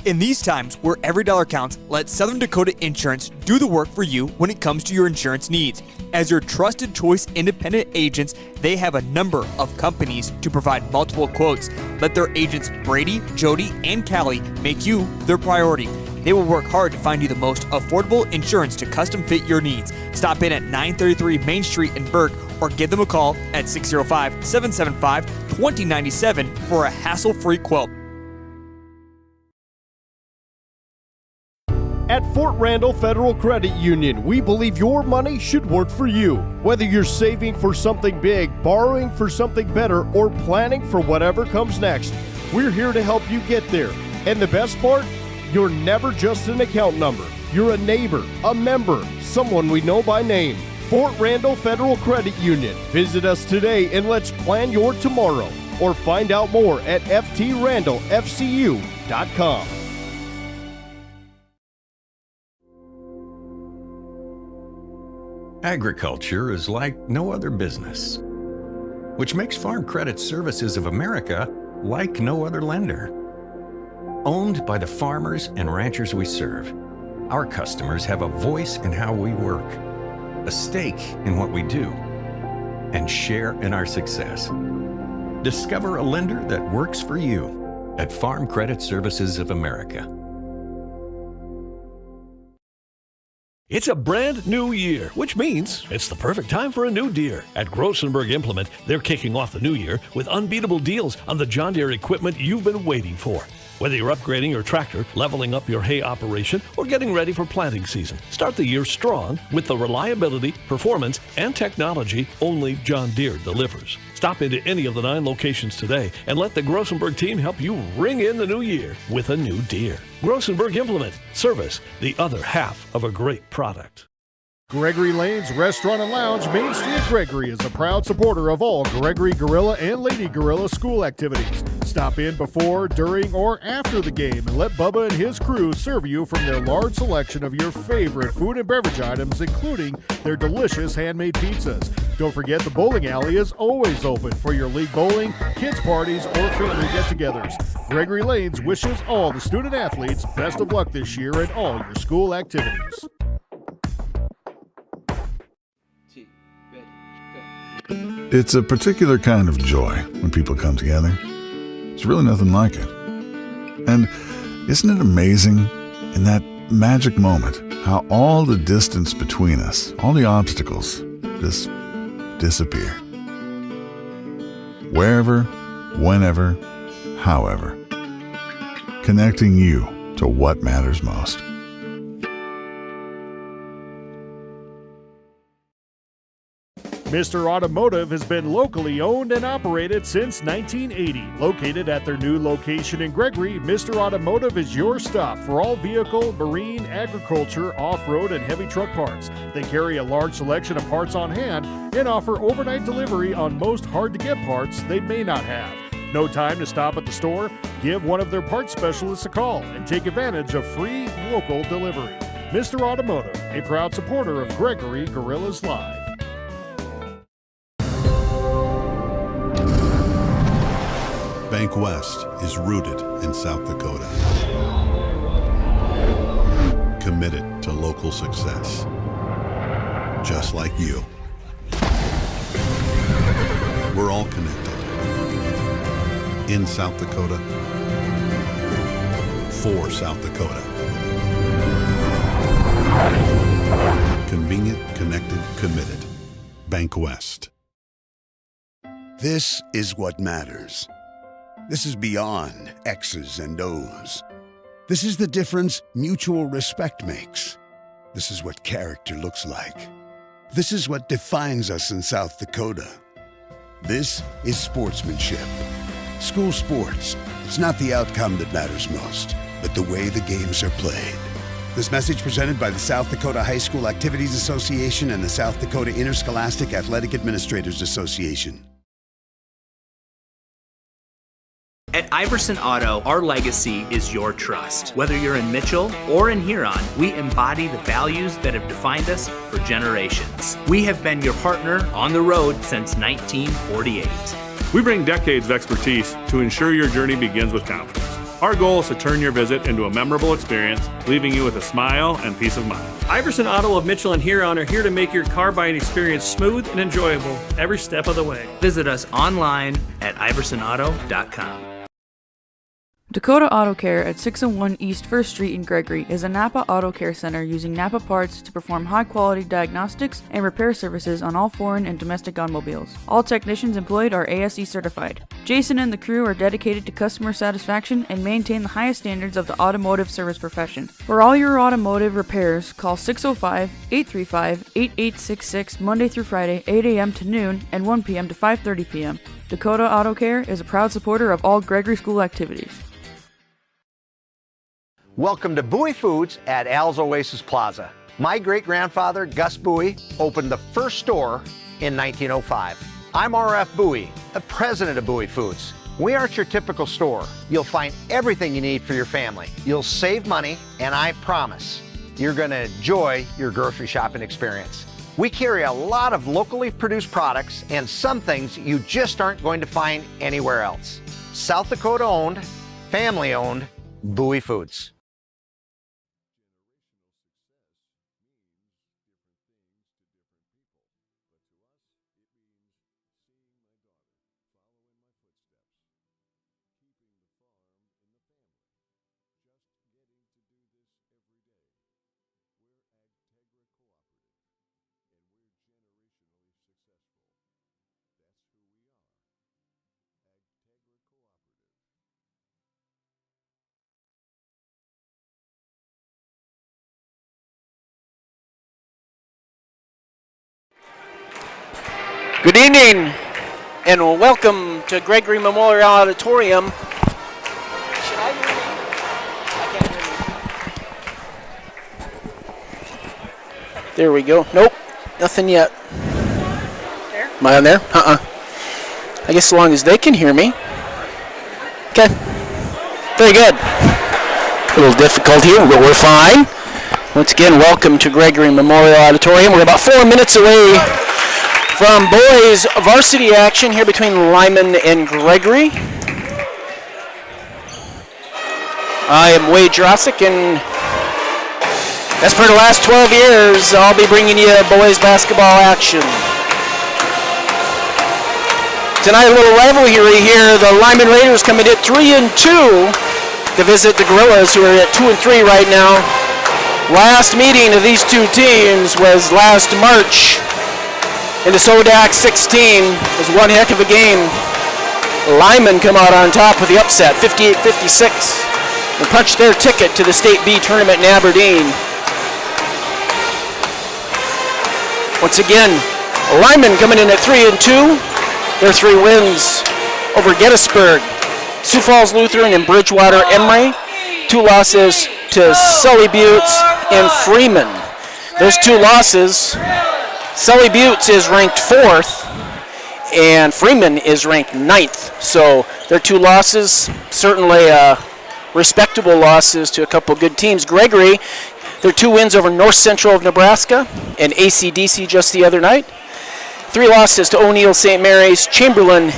In these times where every dollar counts, let Southern Dakota Insurance do the work for you when it comes to your insurance needs. As your trusted choice independent agents, they have a number of companies to provide multiple quotes. Let their agents Brady, Jody, and Callie make you their priority. They will work hard to find you the most affordable insurance to custom fit your needs. Stop in at 933 Main Street in Burke or give them a call at 605-775-2097 for a hassle-free quote. At Fort Randall Federal Credit Union, we believe your money should work for you. Whether you're saving for something big, borrowing for something better, or planning for whatever comes next, we're here to help you get there. And the best part? You're never just an account number. You're a neighbor, a member, someone we know by name. Fort Randall Federal Credit Union. Visit us today and let's plan your tomorrow. Or find out more at ftrandallfcu.com. Agriculture is like no other business, which makes Farm Credit Services of America like no other lender. Owned by the farmers and ranchers we serve, our customers have a voice in how we work, a stake in what we do, and share in our success. Discover a lender that works for you at Farm Credit Services of America. It's a brand new year, which means it's the perfect time for a new Deere. At Grossenberg Implement, they're kicking off the new year with unbeatable deals on the John Deere equipment you've been waiting for. Whether you're upgrading your tractor, leveling up your hay operation, or getting ready for planting season, start the year strong with the reliability, performance, and technology only John Deere delivers. Stop into any of the 9 locations today and let the Grossenberg team help you ring in the new year with a new Deere. Grossenberg Implement. Service, the other half of a great product. Gregory Lane's Restaurant and Lounge, Main Street Gregory, is a proud supporter of all Gregory Gorilla and Lady Gorilla school activities. Stop in before, during, or after the game and let Bubba and his crew serve you from their large selection of your favorite food and beverage items, including their delicious handmade pizzas. Don't forget the bowling alley is always open for your league bowling, kids parties, or family get-togethers. Gregory Lane's wishes all the student athletes best of luck this year in all your school activities. It's a particular kind of joy when people come together. There's really nothing like it. And isn't it amazing in that magic moment how all the distance between us, all the obstacles, just disappear? Wherever, whenever, however. Connecting you to what matters most. Mr. Automotive has been locally owned and operated since 1980. Located at their new location in Gregory, Mr. Automotive is your stop for all vehicle, marine, agriculture, off-road, and heavy truck parts. They carry a large selection of parts on hand and offer overnight delivery on most hard-to-get parts they may not have. No time to stop at the store? Give one of their parts specialists a call and take advantage of free local delivery. Mr. Automotive, a proud supporter of Gregory Gorillas Live. Bank West is rooted in South Dakota. Committed to local success. Just like you. We're all connected. In South Dakota. For South Dakota. Convenient, connected, committed. Bank West. This is what matters. This is beyond X's and O's. This is the difference mutual respect makes. This is what character looks like. This is what defines us in South Dakota. This is sportsmanship. School sports, it's not the outcome that matters most, but the way the games are played. This message presented by the South Dakota High School Activities Association and the South Dakota Interscholastic Athletic Administrators Association. At Iverson Auto, our legacy is your trust. Whether you're in Mitchell or in Huron, we embody the values that have defined us for generations. We have been your partner on the road since 1948. We bring decades of expertise to ensure your journey begins with confidence. Our goal is to turn your visit into a memorable experience, leaving you with a smile and peace of mind. Iverson Auto of Mitchell and Huron are here to make your car buying experience smooth and enjoyable every step of the way. Visit us online at iversonauto.com. Dakota Auto Care at 601 East 1st Street in Gregory is a Napa Auto Care Center using Napa parts to perform high-quality diagnostics and repair services on all foreign and domestic automobiles. All technicians employed are ASE certified. Jason and the crew are dedicated to customer satisfaction and maintain the highest standards of the automotive service profession. For all your automotive repairs, call 605-835-8866 Monday through Friday, 8 a.m. to noon and 1 p.m. to 5:30 p.m. Dakota Auto Care is a proud supporter of all Gregory School activities. Welcome to Bowie Foods at Al's Oasis Plaza. My great-grandfather, Gus Bowie, opened the first store in 1905. I'm R.F. Bowie, the president of Bowie Foods. We aren't your typical store. You'll find everything you need for your family. You'll save money, and I promise you're going to enjoy your grocery shopping experience. We carry a lot of locally produced products and some things you just aren't going to find anywhere else. South Dakota-owned, family-owned, Bowie Foods. Good evening, and welcome to Gregory Memorial Auditorium. Should I hear you? I can't hear you. There we go. Nope, nothing yet. There? Am I on there? I guess as long as they can hear me. Okay. Very good. A little difficult here, but we're fine. Once again, welcome to Gregory Memorial Auditorium. We're about 4 minutes away from boys varsity action here between Lyman and Gregory. I am Wade Drossick, and as per the last 12 years, I'll be bringing you boys basketball action. Tonight, a little rivalry here. The Lyman Raiders coming at 3-2 to visit the Gorillas, who are at 2-3 right now. Last meeting of these two teams was last March in the Sodak 16. It was one heck of a game. Lyman come out on top with the upset, 58-56, and punched their ticket to the State B tournament in Aberdeen. Once again, Lyman coming in at 3-2. Their 3 wins over Gettysburg, Sioux Falls Lutheran, and Bridgewater Emory. 2 losses to Sully Buttes and Freeman. Those 2 losses, Sully Buttes is ranked 4th, and Freeman is ranked 9th. So their 2 losses, certainly respectable losses to a couple good teams. Gregory, their 2 wins over North Central of Nebraska and ACDC just the other night. 3 losses to O'Neill St. Mary's, Chamberlain,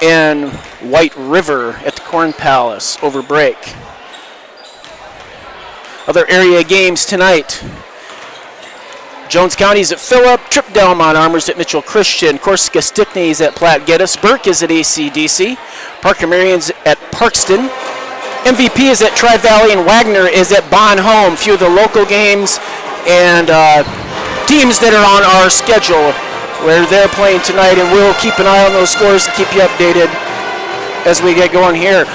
and White River at the Corn Palace over break. Other area games tonight. Jones County's at Phillip, Trip Delmont Armor's at Mitchell Christian, Corsica Stickney's at Platte Geddes, Burke is at ACDC, Parker Marion's at Parkston, MVP is at Tri-Valley, and Wagner is at Bon Home. Few of the local games and teams that are on our schedule where they're playing tonight, and we'll keep an eye on those scores and keep you updated as we get going here.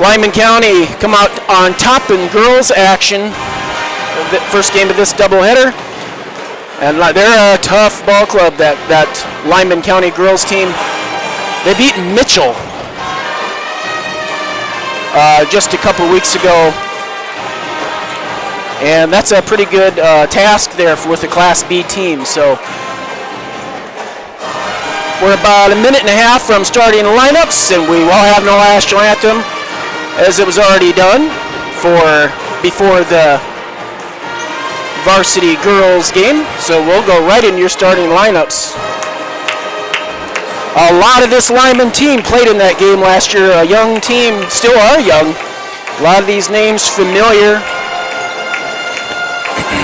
Lyman County come out on top in girls action, the first game of this doubleheader. And they're a tough ball club, that Lyman County girls team. They beat Mitchell just a couple weeks ago. And that's a pretty good task there with the Class B team. So we're about a minute and a half from starting the lineups, and we will have no national anthem as it was already done before the varsity girls game, so we'll go right into your starting lineups. A lot of this Lyman team played in that game last year. A young team, still are young, A lot of these names familiar.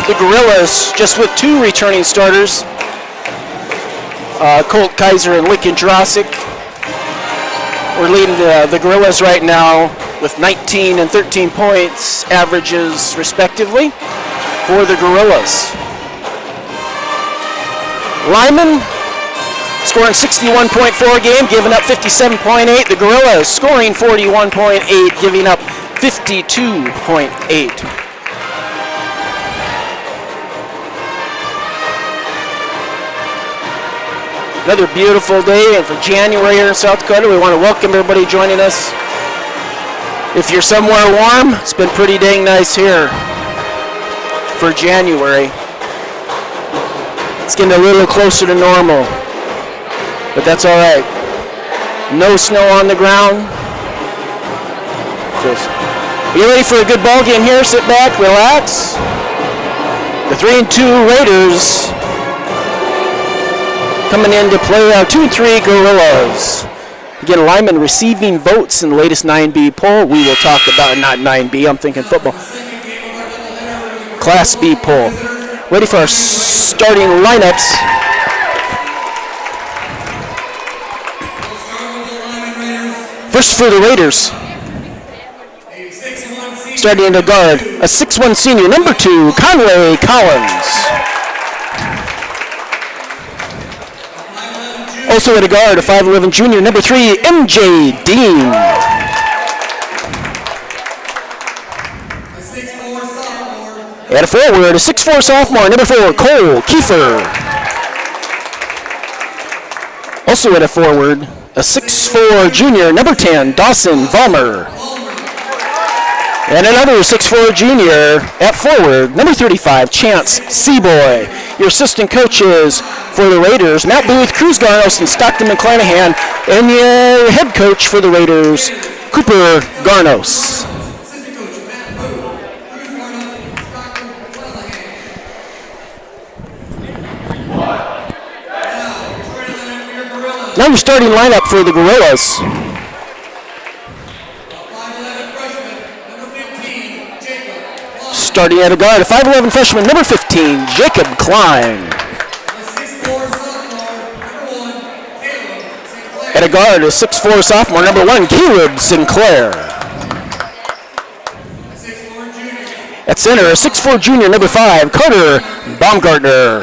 The Gorillas just with 2 returning starters. Colt Kaiser and Lincoln Drosick. We're leading the Gorillas right now with 19 and 13 points averages respectively for the Gorillas. Lyman scoring 61.4 a game, giving up 57.8. The Gorillas scoring 41.8, giving up 52.8. Another beautiful day for January here in South Dakota. We want to welcome everybody joining us. If you're somewhere warm, it's been pretty dang nice here for January. It's getting a little closer to normal, but that's all right. No snow on the ground. Just, are you ready for a good ball game here? Sit back, relax. The 3-2 Raiders coming in to play our 2-3 Gorillas. Again, Lyman receiving votes in the latest 9B poll. We will talk about, not 9B, I'm thinking football. Class B poll. Ready for our starting lineups. First for the Raiders. Starting to guard, a 6'1" senior, number 2, Conway Collins. Also at a guard, a 5'11" junior, number 3, MJ Dean. At a forward, a 6'4" sophomore, number 4, Cole Kiefer. Also at a forward, a 6'4" junior, number 10, Dawson Vollmer. And another 6'4" junior at forward, number 35, Chance Seaboy. Your assistant coaches for the Raiders, Matt Booth, Cruz Garnos, and Stockton McClanahan. And your head coach for the Raiders, Cooper Garnos. Now your starting lineup for the Gorillas. Starting at a guard, a 5'11" freshman, number 15, Jacob Klein. At a guard, a 6'4" sophomore, number 1, Caleb Sinclair. At center, a 6'4" junior, number 5, Carter Baumgartner.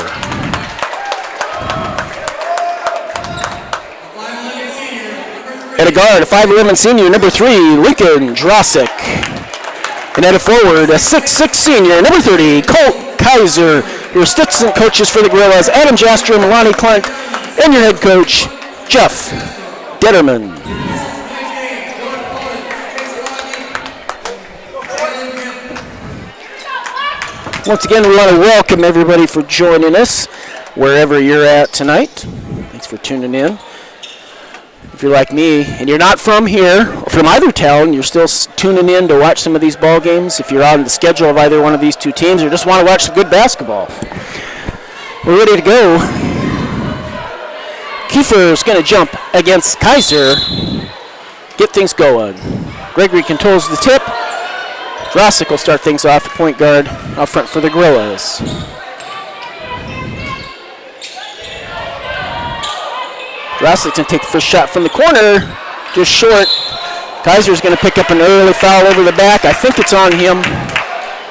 At a guard, a 5'11" senior, number 3, Lincoln Drosick. And at a forward, a 6'6" senior, number 30, Colt Kaiser. Your assistant coaches for the Gorillas, Adam Jastrom, Lonnie Klunt, and your head coach, Jeff Detterman. Once again, we want to welcome everybody for joining us wherever you're at tonight. Thanks for tuning in. If you're like me and you're not from here or from either town, you're still tuning in to watch some of these ball games. If you're on the schedule of either one of these two teams or just want to watch some good basketball, we're ready to go. Kiefer's going to jump against Kaiser. Get things going. Gregory controls the tip. Drosick will start things off at point guard out front for the Gorillas. Drosick's going to take the first shot from the corner, just short. Kaiser's going to pick up an early foul over the back. I think it's on him.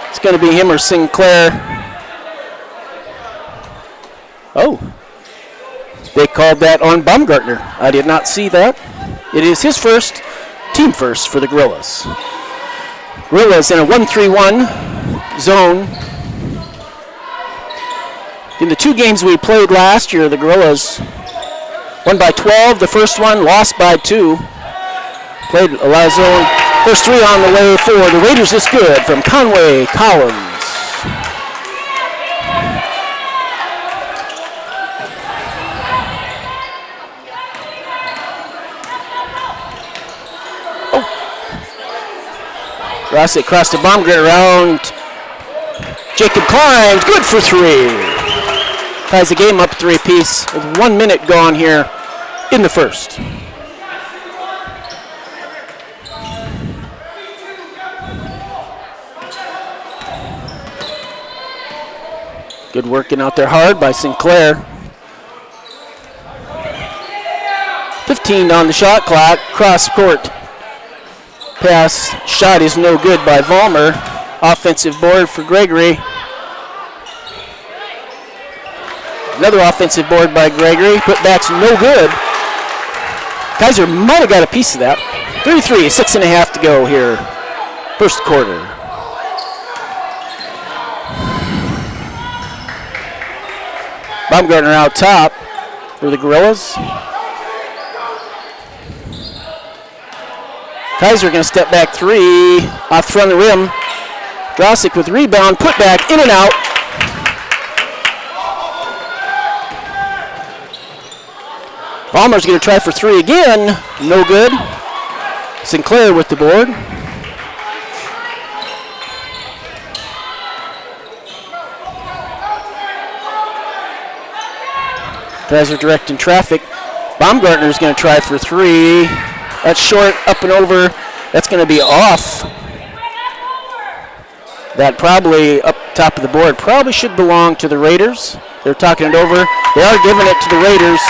It's going to be him or Sinclair. Oh, they called that on Baumgartner. I did not see that. It is his first, team first for the Gorillas. Gorillas in a 1-3-1 zone. In the 2 games we played last year, the Gorillas won by 12, the first one, lost by 2. Played a lot of zone. First 3 on the way for the Raiders is good from Conway Collins. Drosick across the Baumgartner around. Jacob Klein, good for 3. Ties the game up 3-piece with 1 minute gone here in the first. Good working out there hard by Sinclair. 15 on the shot clock. Cross court. Pass shot is no good by Vollmer. Offensive board for Gregory. Another offensive board by Gregory. Putback's no good. Kaiser might have got a piece of that. 33, 6.5 to go here. First quarter. Baumgartner out top for the Gorillas. Kaiser going to step back three. Off the front of the rim. Drosic with rebound. Put back in and out. Ballmer's going to try for three again. No good. Sinclair with the board. Kaiser directing traffic. Baumgartner's going to try for three. That's short, up and over. That's going to be off. That probably up top of the board probably should belong to the Raiders. They're talking it over. They are giving it to the Raiders.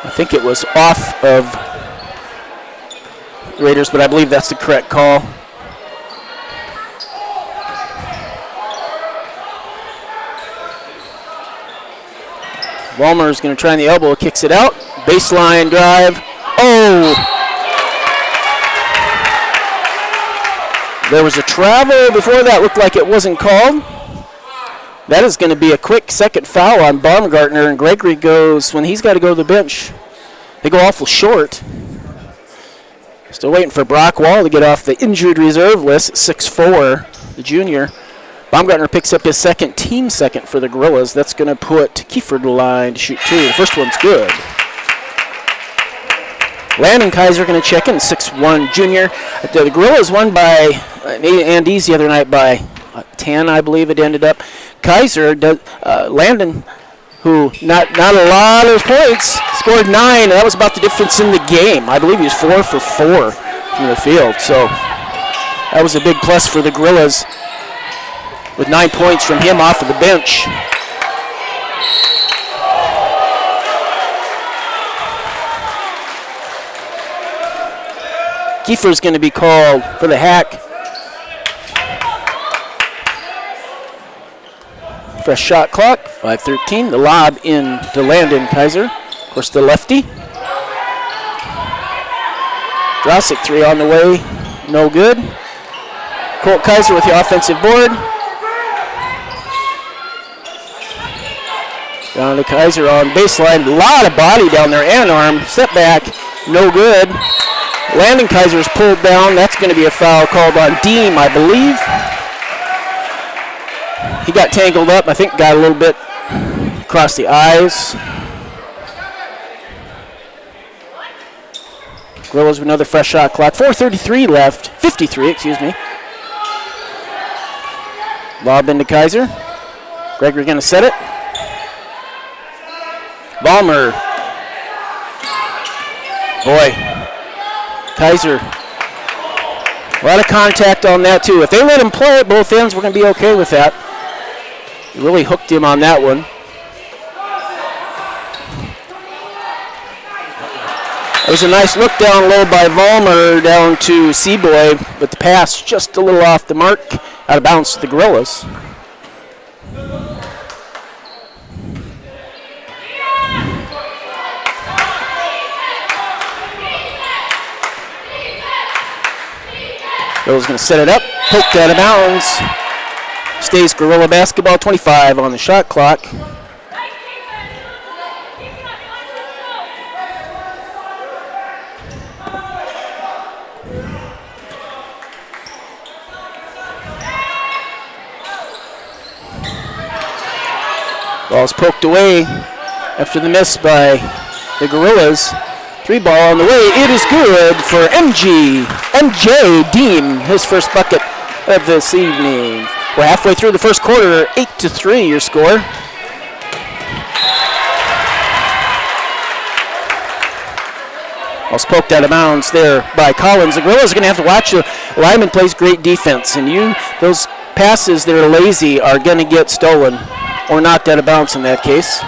I think it was off of Raiders, but I believe that's the correct call. Vollmer is going to try on the elbow, kicks it out. Baseline drive. Oh! There was a travel before that, looked like it wasn't called. That is going to be a quick second foul on Baumgartner, and Gregory goes, when he's got to go to the bench, they go awful short. Still waiting for Brock Wall to get off the injured reserve list, 6'4", the junior. Baumgartner picks up his second, team second for the Gorillas. That's going to put Kiefer to the line to shoot two. The first one's good. Landon Kaiser going to check in, 6'1", junior. The Gorillas won by Andes the other night by 10, I believe it ended up. Kaiser, Landon, who not a lot of points, scored 9. And that was about the difference in the game. I believe he was 4 for 4 from the field. So that was a big plus for the Gorillas with 9 points from him off of the bench. Kiefer's going to be called for the hack. Fresh shot clock, 5:13. The lob in to Landon Kaiser. Of course, the lefty. Drosic three on the way, no good. Colt Kaiser with the offensive board. Down to Kaiser on baseline. A lot of body down there and arm. Step back, no good. Landon Kaiser's pulled down. That's going to be a foul called on Deem, I believe. He got tangled up. I think got a little bit across the eyes. Gorillas with another fresh shot clock. 4:33 left. 53, excuse me. Lob into Kaiser. Gregory going to set it. Vollmer. Boy. Kaiser. A lot of contact on that, too. If they let him play at both ends, we're going to be okay with that. Really hooked him on that one. It was a nice look down low by Vollmer down to Seaboy, but the pass just a little off the mark, out of bounds to the Gorillas. Gorillas going to set it up, poked out of bounds. Stays Gorilla basketball, 25 on the shot clock. Ball's poked away after the miss by the Gorillas. Three ball on the way. It is good for MJ Deem, his first bucket of this evening. We're halfway through the first quarter, 8-3 your score. was poked out of bounds there by Collins. The Gorillas are going to have to watch. The lineman plays great defense, and those passes that are lazy are going to get stolen or knocked out of bounds in that case.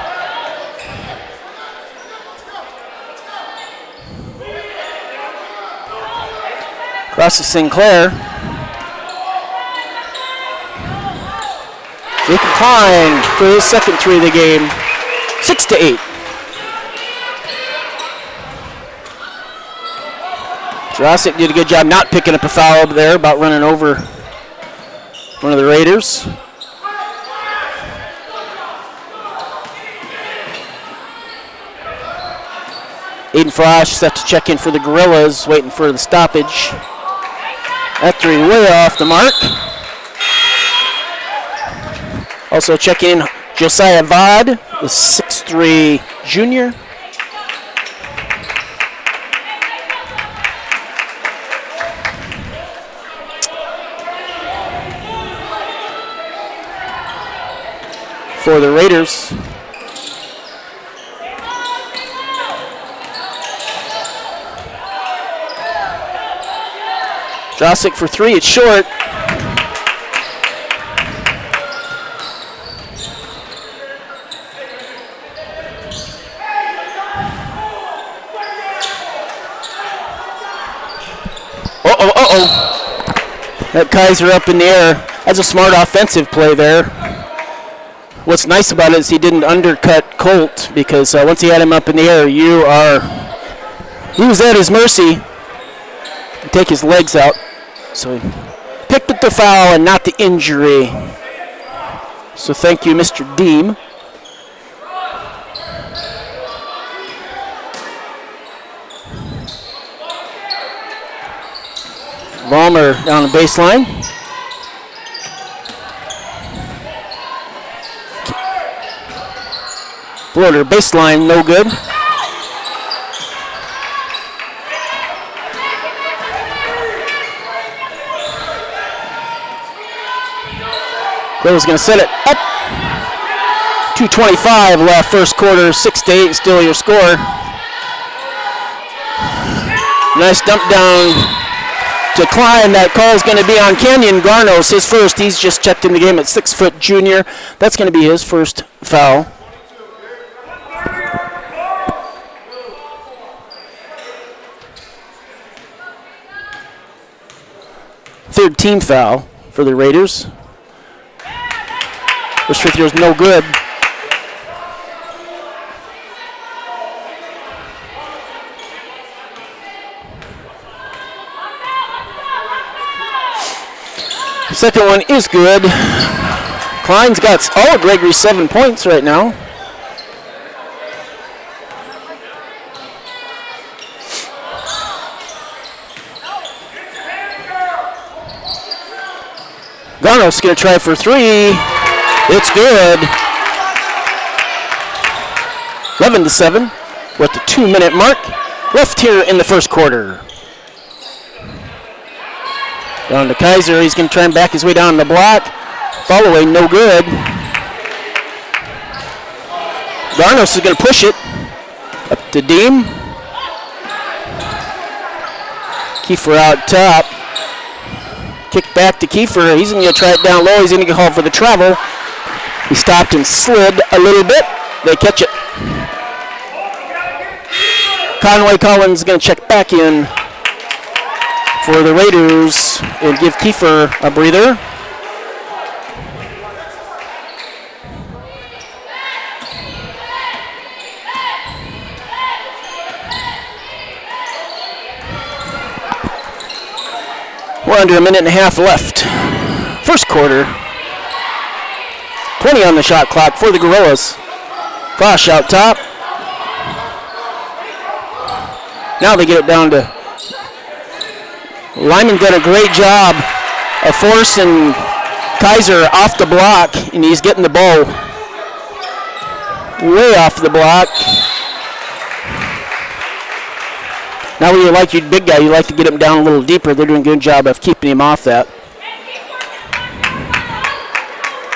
Across to Sinclair. Jacob Klein for his second three of the game. 6-8. Jurasic did a good job not picking up a foul up there, about running over one of the Raiders. Aiden Frosch set to check in for the Gorillas, waiting for the stoppage. That three way off the mark. Also checking in Josiah Vaught, the 6'3" junior. For the Raiders. Josic for three, it's short. That Kaiser up in the air. That's a smart offensive play there. What's nice about it is he didn't undercut Colt, because once he had him up in the air, he was at his mercy to take his legs out. So he picked up the foul and not the injury. So thank you, Mr. Deem. Ballmer down the baseline. Floater baseline, no good. Gorillas going to set it up. 2:25 left first quarter, 6-8, still your score. Nice dump down to Klein. That call is going to be on Kenyon Garnos, his first. He's just checked in the game at 6' junior. That's going to be his first foul. Third team foul for the Raiders. This free throw is no good. Second one is good. Klein's got Gregory 7 points right now. Garnos going to try for three. It's good. 11-7 with the 2-minute mark left here in the first quarter. Down to Kaiser. He's going to try and back his way down the block. Following, no good. Garnos is going to push it up to Deem. Kiefer out top. Kick back to Kiefer. He's going to try it down low. He's going to call for the travel. He stopped and slid a little bit. They catch it. Conway Collins is going to check back in for the Raiders and give Kiefer a breather. We're under a minute and a half left. First quarter. 20 on the shot clock for the Gorillas. Frosch out top. Now they get it down to Lyman. Did a great job of forcing Kaiser off the block, and he's getting the ball way off the block. Now when you like your big guy, you like to get him down a little deeper. They're doing a good job of keeping him off that.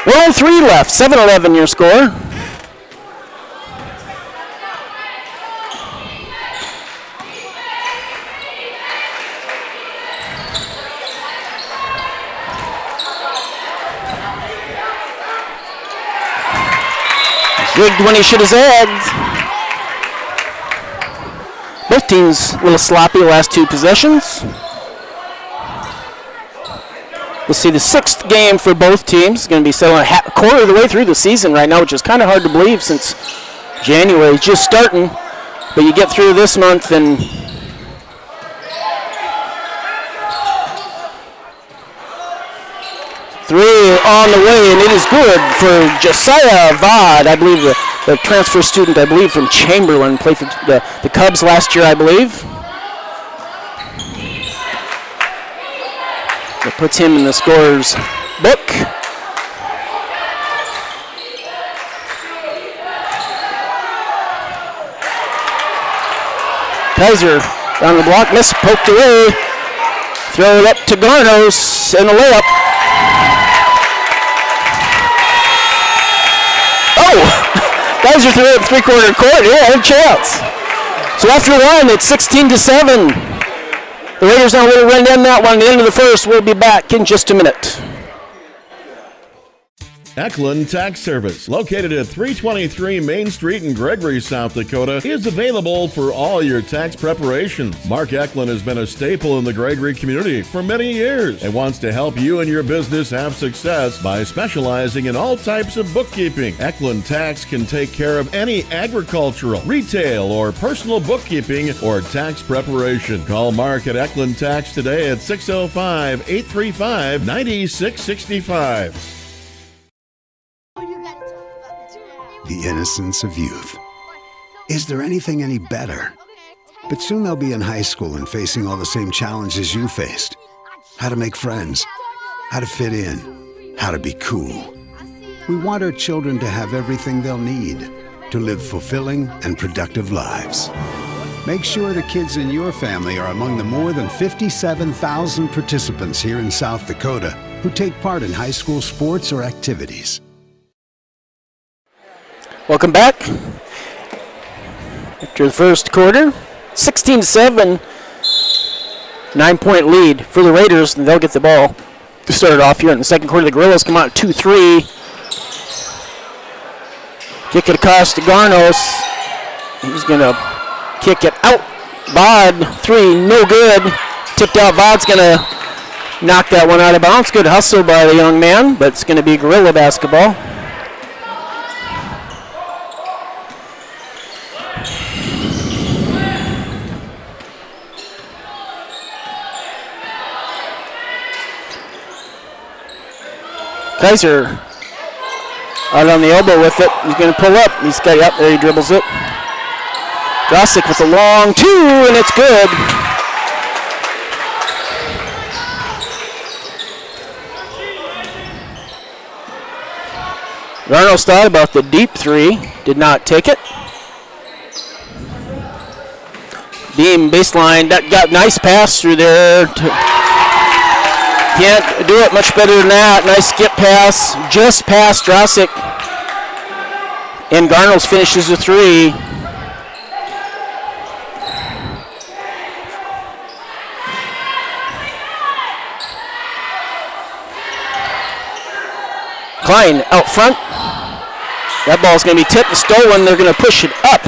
1:03 left, 7-11 your score. Rigged when he should have zagged. Both teams a little sloppy the last two possessions. We'll see the sixth game for both teams. It's going to be settled a quarter of the way through the season right now, which is kind of hard to believe since January is just starting. But you get through this month and three on the way, and it is good for Josiah Vaught, I believe the transfer student, I believe, from Chamberlain, played for the Cubs last year, I believe. That puts him in the scorer's book. Kaiser on the block, miss, poked away. Throw it up to Garnos, and a layup. Oh! Kaiser threw it three-quarter court. Yeah, had a chance. So after one, it's 16-7. The Raiders now will run down that one at the end of the first. We'll be back in just a minute. Eklund Tax Service, located at 323 Main Street in Gregory, South Dakota, is available for all your tax preparations. Mark Eklund has been a staple in the Gregory community for many years and wants to help you and your business have success by specializing in all types of bookkeeping. Eklund Tax can take care of any agricultural, retail, or personal bookkeeping or tax preparation. Call Mark at Eklund Tax today at 605-835-9665. The innocence of youth. Is there anything any better? But soon they'll be in high school and facing all the same challenges you faced. How to make friends, how to fit in, how to be cool. We want our children to have everything they'll need to live fulfilling and productive lives. Make sure the kids in your family are among the more than 57,000 participants here in South Dakota who take part in high school sports or activities. Welcome back. After the first quarter, 16-7, 9-point lead for the Raiders, and they'll get the ball to start it off here in the second quarter. The Gorillas come out 2-3. Kick it across to Garnos. He's going to kick it out. Bod, three, no good. Tipped out. Bod's going to knock that one out of bounds. Good hustle by the young man, but it's going to be Gorilla basketball. Kaiser out on the elbow with it. He's going to pull up. He's got it up there. He dribbles it. Drosick with a long two, and it's good. Garnos thought about the deep three. Did not take it. Beam baseline. That got nice pass through there. Can't do it much better than that. Nice skip pass, just past Drosick. And Garnos finishes the three. Klein out front. That ball's going to be tipped and stolen. They're going to push it up.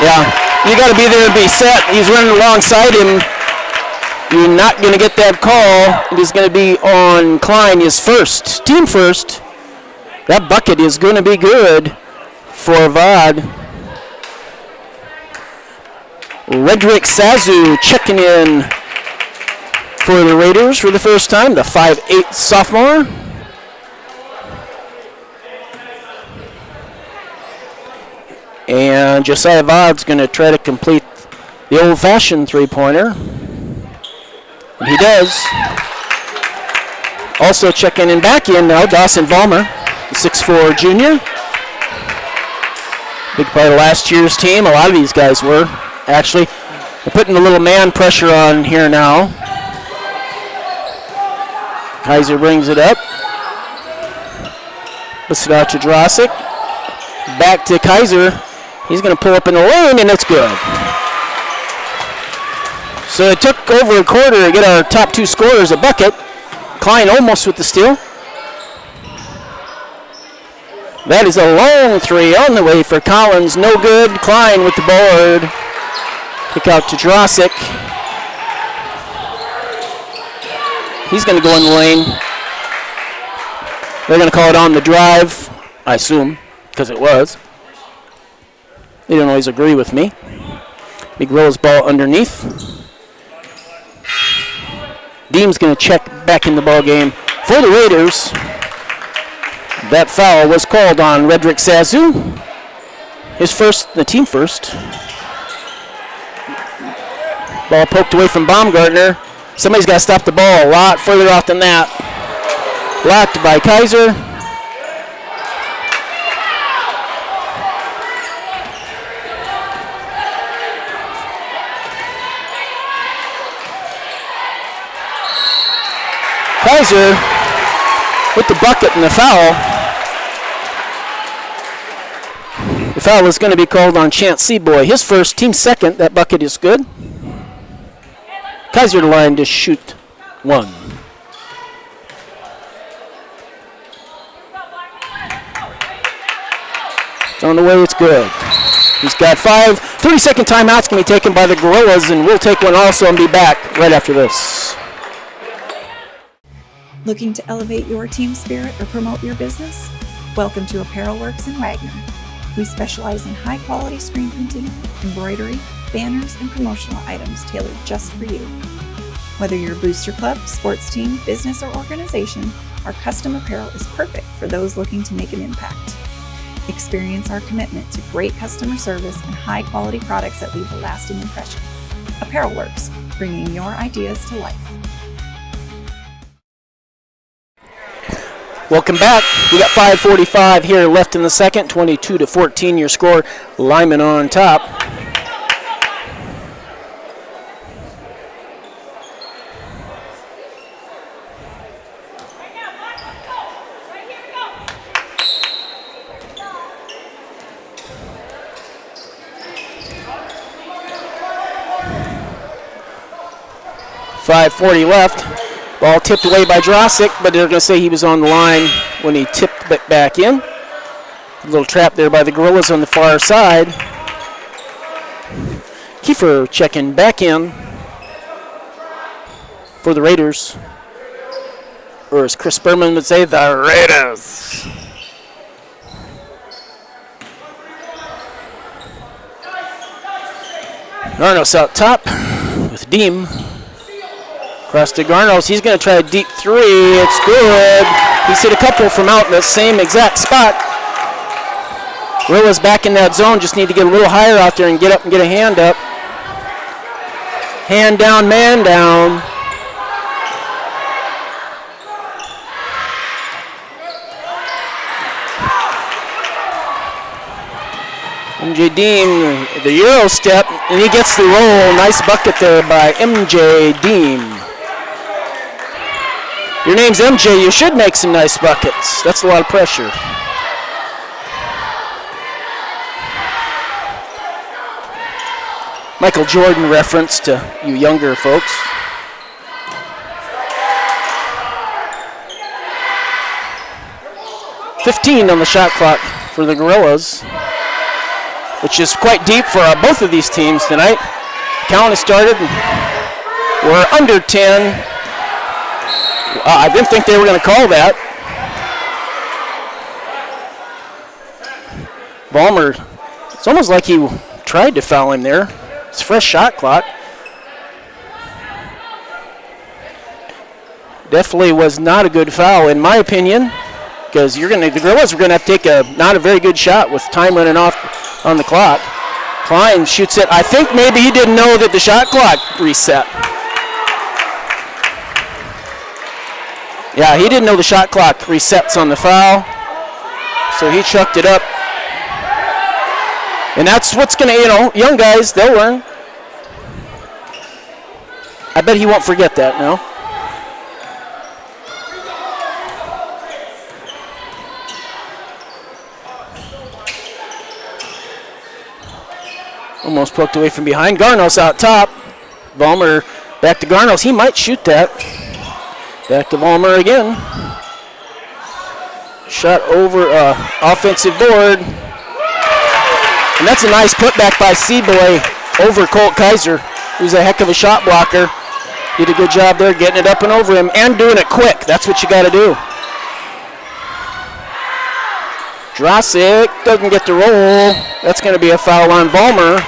Yeah, you got to be there and be set. He's running alongside him. You're not going to get that call. It is going to be on Klein, his first, team first. That bucket is going to be good for Vaught. Redrick Sazu checking in for the Raiders for the first time, the 5'8" sophomore. And Josiah Vaught's going to try to complete the old-fashioned three-pointer. And he does. Also checking in back in now, Dawson Vollmer, the 6'4" junior. Big part of last year's team. A lot of these guys were, actually. They're putting a little man pressure on here now. Kaiser brings it up. Puts it out to Drosick. Back to Kaiser. He's going to pull up in the lane, and it's good. So it took over a quarter to get our top two scorers a bucket. Klein almost with the steal. That is a long three on the way for Collins. No good. Klein with the board. Kick out to Drosick. He's going to go in the lane. They're going to call it on the drive, I assume, because it was. They don't always agree with me. Big Rose ball underneath. Deem's going to check back in the ball game for the Raiders. That foul was called on Redrick Sazu. His first, the team first. Ball poked away from Baumgartner. Somebody's got to stop the ball a lot further off than that. Blocked by Kaiser. Kaiser with the bucket and the foul. The foul is going to be called on Chance Seaboy. His first, team second. That bucket is good. Kaiser to line to shoot one. It's on the way, it's good. He's got 5. 30-second timeout's going to be taken by the Gorillas, and we'll take one also and be back right after this. Looking to elevate your team spirit or promote your business? Welcome to Apparel Works in Wagner. We specialize in high-quality screen printing, embroidery, banners, and promotional items tailored just for you. Whether you're a booster club, sports team, business, or organization, our custom apparel is perfect for those looking to make an impact. Experience our commitment to great customer service and high-quality products that leave a lasting impression. Apparel Works, bringing your ideas to life. Welcome back. We got 5:45 here left in the second. 22-14 your score. Lyman on top. .540 left. Ball tipped away by Drosick, but they're going to say he was on the line when he tipped it back in. A little trap there by the Gorillas on the far side. Kiefer checking back in for the Raiders. Or as Chris Berman would say, the Raiders. Garnos out top with Deem. Across to Garnos, he's going to try a deep three. It's good. He's hit a couple from out in the same exact spot. Gorillas back in that zone, just need to get a little higher out there and get up and get a hand up. Hand down, man down. MJ Deem, the Euro step, and he gets the roll. Nice bucket there by MJ Deem. Your name's MJ, you should make some nice buckets. That's a lot of pressure. Michael Jordan reference to you younger folks. .15 on the shot clock for the Gorillas, which is quite deep for both of these teams tonight. Count has started. We're under 10. I didn't think they were going to call that. Ballmer, it's almost like he tried to foul him there. It's a fresh shot clock. Definitely was not a good foul, in my opinion, because the Gorillas are going to have to take not a very good shot with time running off on the clock. Klein shoots it. I think maybe he didn't know that the shot clock reset. Yeah, he didn't know the shot clock resets on the foul, so he chucked it up. And that's what's going to, young guys, they'll learn. I bet he won't forget that now. Almost poked away from behind. Garnos out top. Ballmer back to Garnos. He might shoot that. Back to Ballmer again. Shot over offensive board. And that's a nice putback by C-Boy over Colt Kaiser, who's a heck of a shot blocker. Did a good job there getting it up and over him and doing it quick. That's what you got to do. Drosick doesn't get the roll. That's going to be a foul on Vollmer,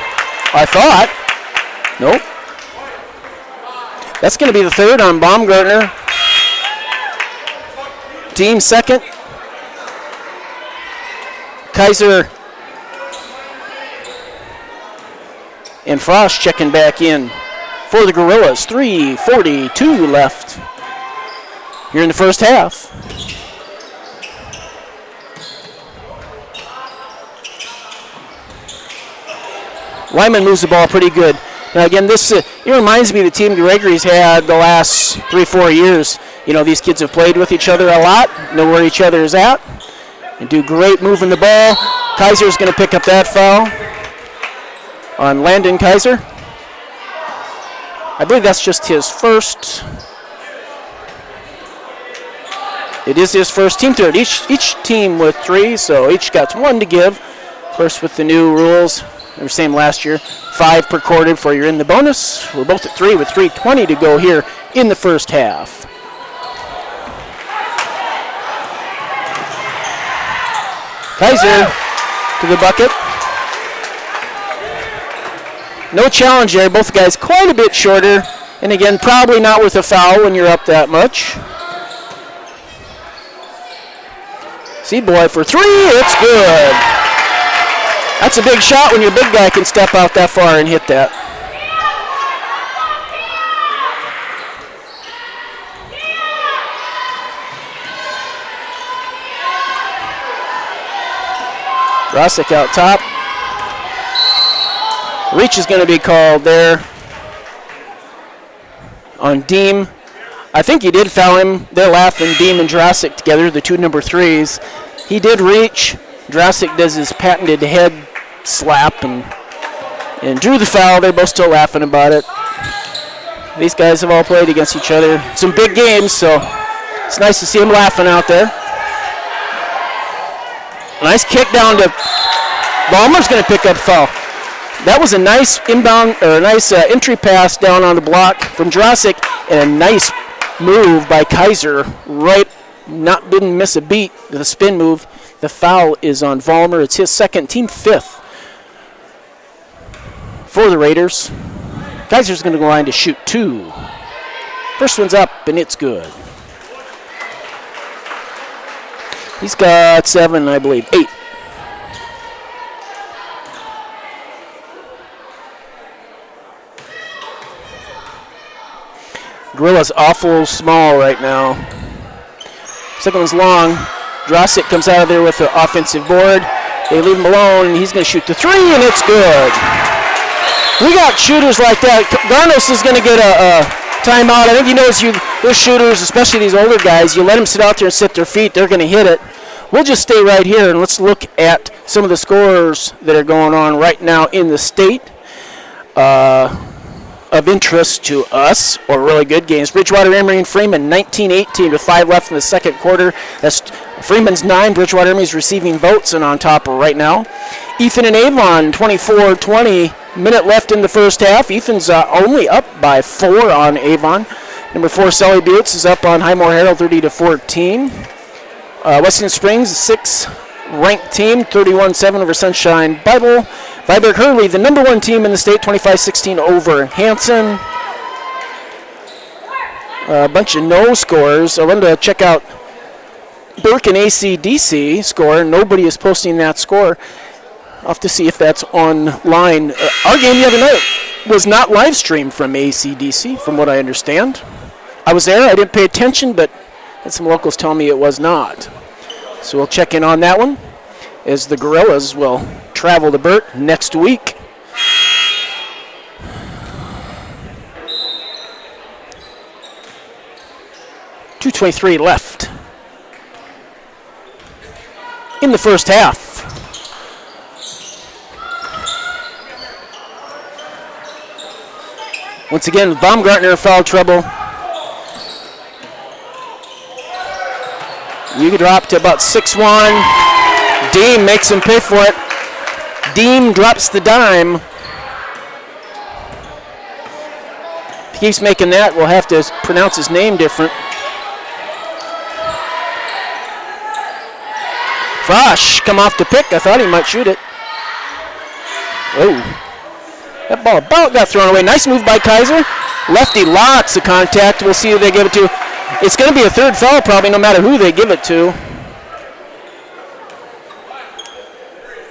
I thought. Nope. That's going to be the third on Baumgartner. Team second. Kaiser and Frost checking back in for the Gorillas. 3:42 left here in the first half. Lyman moves the ball pretty good. Now again, it reminds me of the team Gregory's had the last 3-4 years. You know, these kids have played with each other a lot, know where each other is at, and do great moving the ball. Kaiser's going to pick up that foul on Landon Kaiser. I believe that's just his first. It is his first, team third. Each team with 3, so each got 1 to give. Of course, with the new rules, they were same last year. 5 per quarter for you're in the bonus. We're both at 3 with 3:20 to go here in the first half. Kaiser to the bucket. No challenge there. Both guys quite a bit shorter. And again, probably not worth a foul when you're up that much. C-Boy for 3. It's good. That's a big shot when your big guy can step out that far and hit that. Rosick out top. Reach is going to be called there on Deem. I think he did foul him. They're laughing, Deem and Drosick together, the 2 number 3s. He did reach. Drosick does his patented head slap and drew the foul. They're both still laughing about it. These guys have all played against each other. Some big games, so it's nice to see them laughing out there. Nice kick down to Vollmer's going to pick up foul. That was a nice inbound or a nice entry pass down on the block from Drosick, and a nice move by Kaiser. Didn't miss a beat with a spin move. The foul is on Vollmer. It's his second, team 5th for the Raiders. Kaiser's going to go line to shoot 2. First one's up, and it's good. He's got 7, I believe, 8. Gorillas awful small right now. Second one's long. Drosick comes out of there with the offensive board. They leave him alone, and he's going to shoot the 3, and it's good. We got shooters like that. Garnos is going to get a timeout. I think he knows those shooters, especially these older guys, you let them sit out there and sit their feet, they're going to hit it. We'll just stay right here, and let's look at some of the scores that are going on right now in the state of interest to us, or really good games. Bridgewater, Emory, and Freeman, 19-18 with 5 left in the second quarter. That's Freeman's 9. Bridgewater Emory's receiving votes and on top right now. Ethan and Avon, 24-20. Minute left in the first half. Ethan's only up by 4 on Avon. Number 4, Sully Buttes is up on Highmore Herald, 30-14. Weston Springs, 6th-ranked team, 31-7 over Sunshine Bible. Viborg Hurley, the number 1 team in the state, 25-16 over Hanson. A bunch of no scores. I wanted to check out Burke and ACDC score. Nobody is posting that score. I'll have to see if that's online. Our game the other night was not live streamed from ACDC, from what I understand. I was there. I didn't pay attention, but had some locals tell me it was not. So we'll check in on that one, as the Gorillas will travel to Burt next week. .223 left in the first half. Once again, Baumgartner foul trouble. You drop to about 6-1. Deem makes him pay for it. Deem drops the dime. If he keeps making that, we'll have to pronounce his name different. Frosch come off the pick. I thought he might shoot it. Oh. That ball about got thrown away. Nice move by Kaiser. Lefty lots of contact. We'll see who they give it to. It's going to be a third foul probably no matter who they give it to.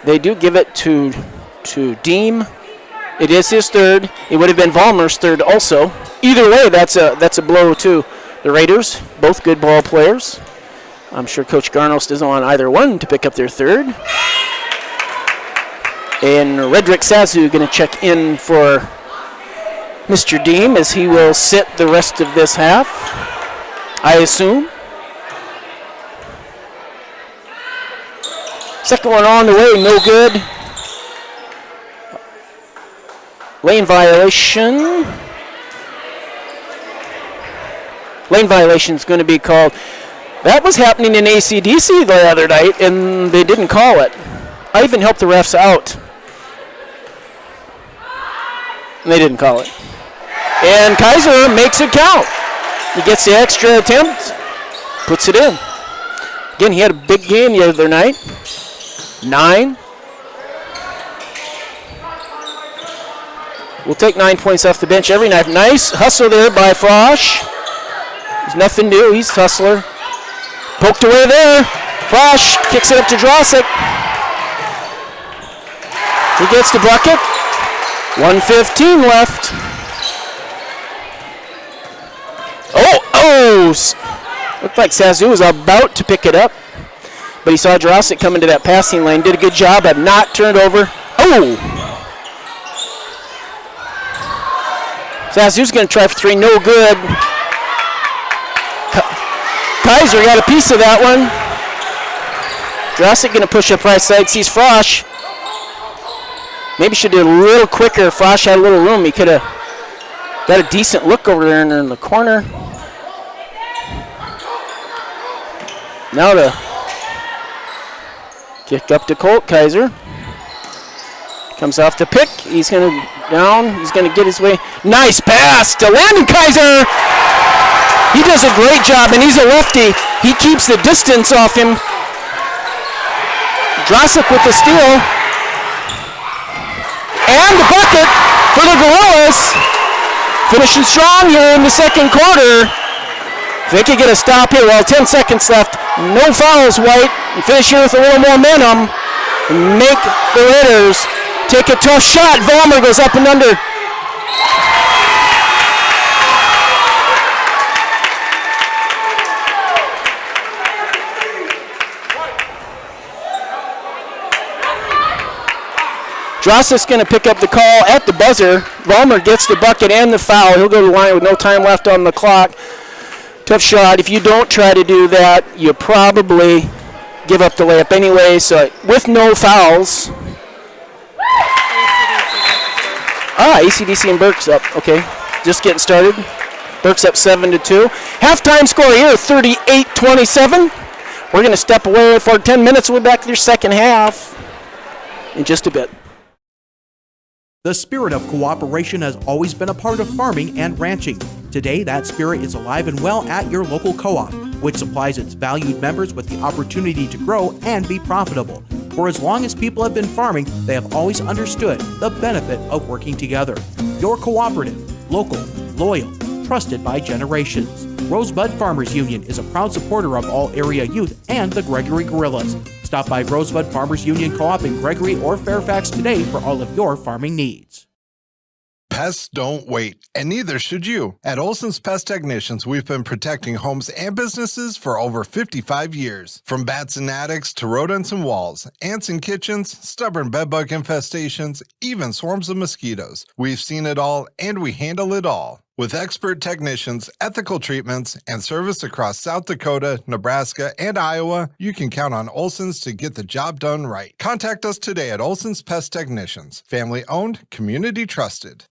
They do give it to Deem. It is his third. It would have been Vollmer's third also. Either way, that's a blow to the Raiders. Both good ball players. I'm sure Coach Garnos doesn't want either one to pick up their third. And Redrick Sazu going to check in for Mr. Deem as he will sit the rest of this half, I assume. Second one on the way, no good. Lane violation. Lane violation is going to be called. That was happening in ACDC the other night, and they didn't call it. I even helped the refs out. And they didn't call it. And Kaiser makes it count. He gets the extra attempt, puts it in. Again, he had a big game the other night. 9. We'll take 9 points off the bench every night. Nice hustle there by Frosch. There's nothing new. He's a hustler. Poked away there. Frosch kicks it up to Drossic. He gets the bucket. 1:15 left. Oh! Looked like Sazu was about to pick it up, but he saw Drossic come into that passing lane. Did a good job, have not turned over. Oh! Sazu's going to try for 3, no good. Kaiser got a piece of that one. Drossic going to push up right side, sees Frosch. Maybe should do a little quicker. Frosch had a little room. He could have got a decent look over there in the corner. Now to kick up to Colt Kaiser. Comes off the pick. He's going to down. He's going to get his way. Nice pass to Landon Kaiser. He does a great job, and he's a lefty. He keeps the distance off him. Drossic with the steal. And the bucket for the Gorillas. Finishing strong here in the second quarter. If they could get a stop here, well, 10 seconds left. No fouls, White. And finish here with a little momentum. And make the Raiders take a tough shot. Vollmer goes up and under. Drossic's going to pick up the call at the buzzer. Vollmer gets the bucket and the foul. He'll go to the line with no time left on the clock. Tough shot. If you don't try to do that, you probably give up the layup anyway. So with no fouls. ACDC and Burke's up. Okay, just getting started. Burke's up 7-2. Halftime score here, 38-27. We're going to step away for 10 minutes. We'll be back to your second half in just a bit. The spirit of cooperation has always been a part of farming and ranching. Today, that spirit is alive and well at your local co-op, which supplies its valued members with the opportunity to grow and be profitable. For as long as people have been farming, they have always understood the benefit of working together. Your cooperative, local, loyal, trusted by generations. Rosebud Farmers Union is a proud supporter of all area youth and the Gregory Gorillas. Stop by Rosebud Farmers Union Co-op in Gregory or Fairfax today for all of your farming needs. Pests don't wait, and neither should you. At Olson's Pest Technicians, we've been protecting homes and businesses for over 55 years. From bats in attics to rodents in walls, ants in kitchens, stubborn bedbug infestations, even swarms of mosquitoes. We've seen it all, and we handle it all. With expert technicians, ethical treatments, and service across South Dakota, Nebraska, and Iowa, you can count on Olson's to get the job done right. Contact us today at Olson's Pest Technicians. Family owned, community trusted.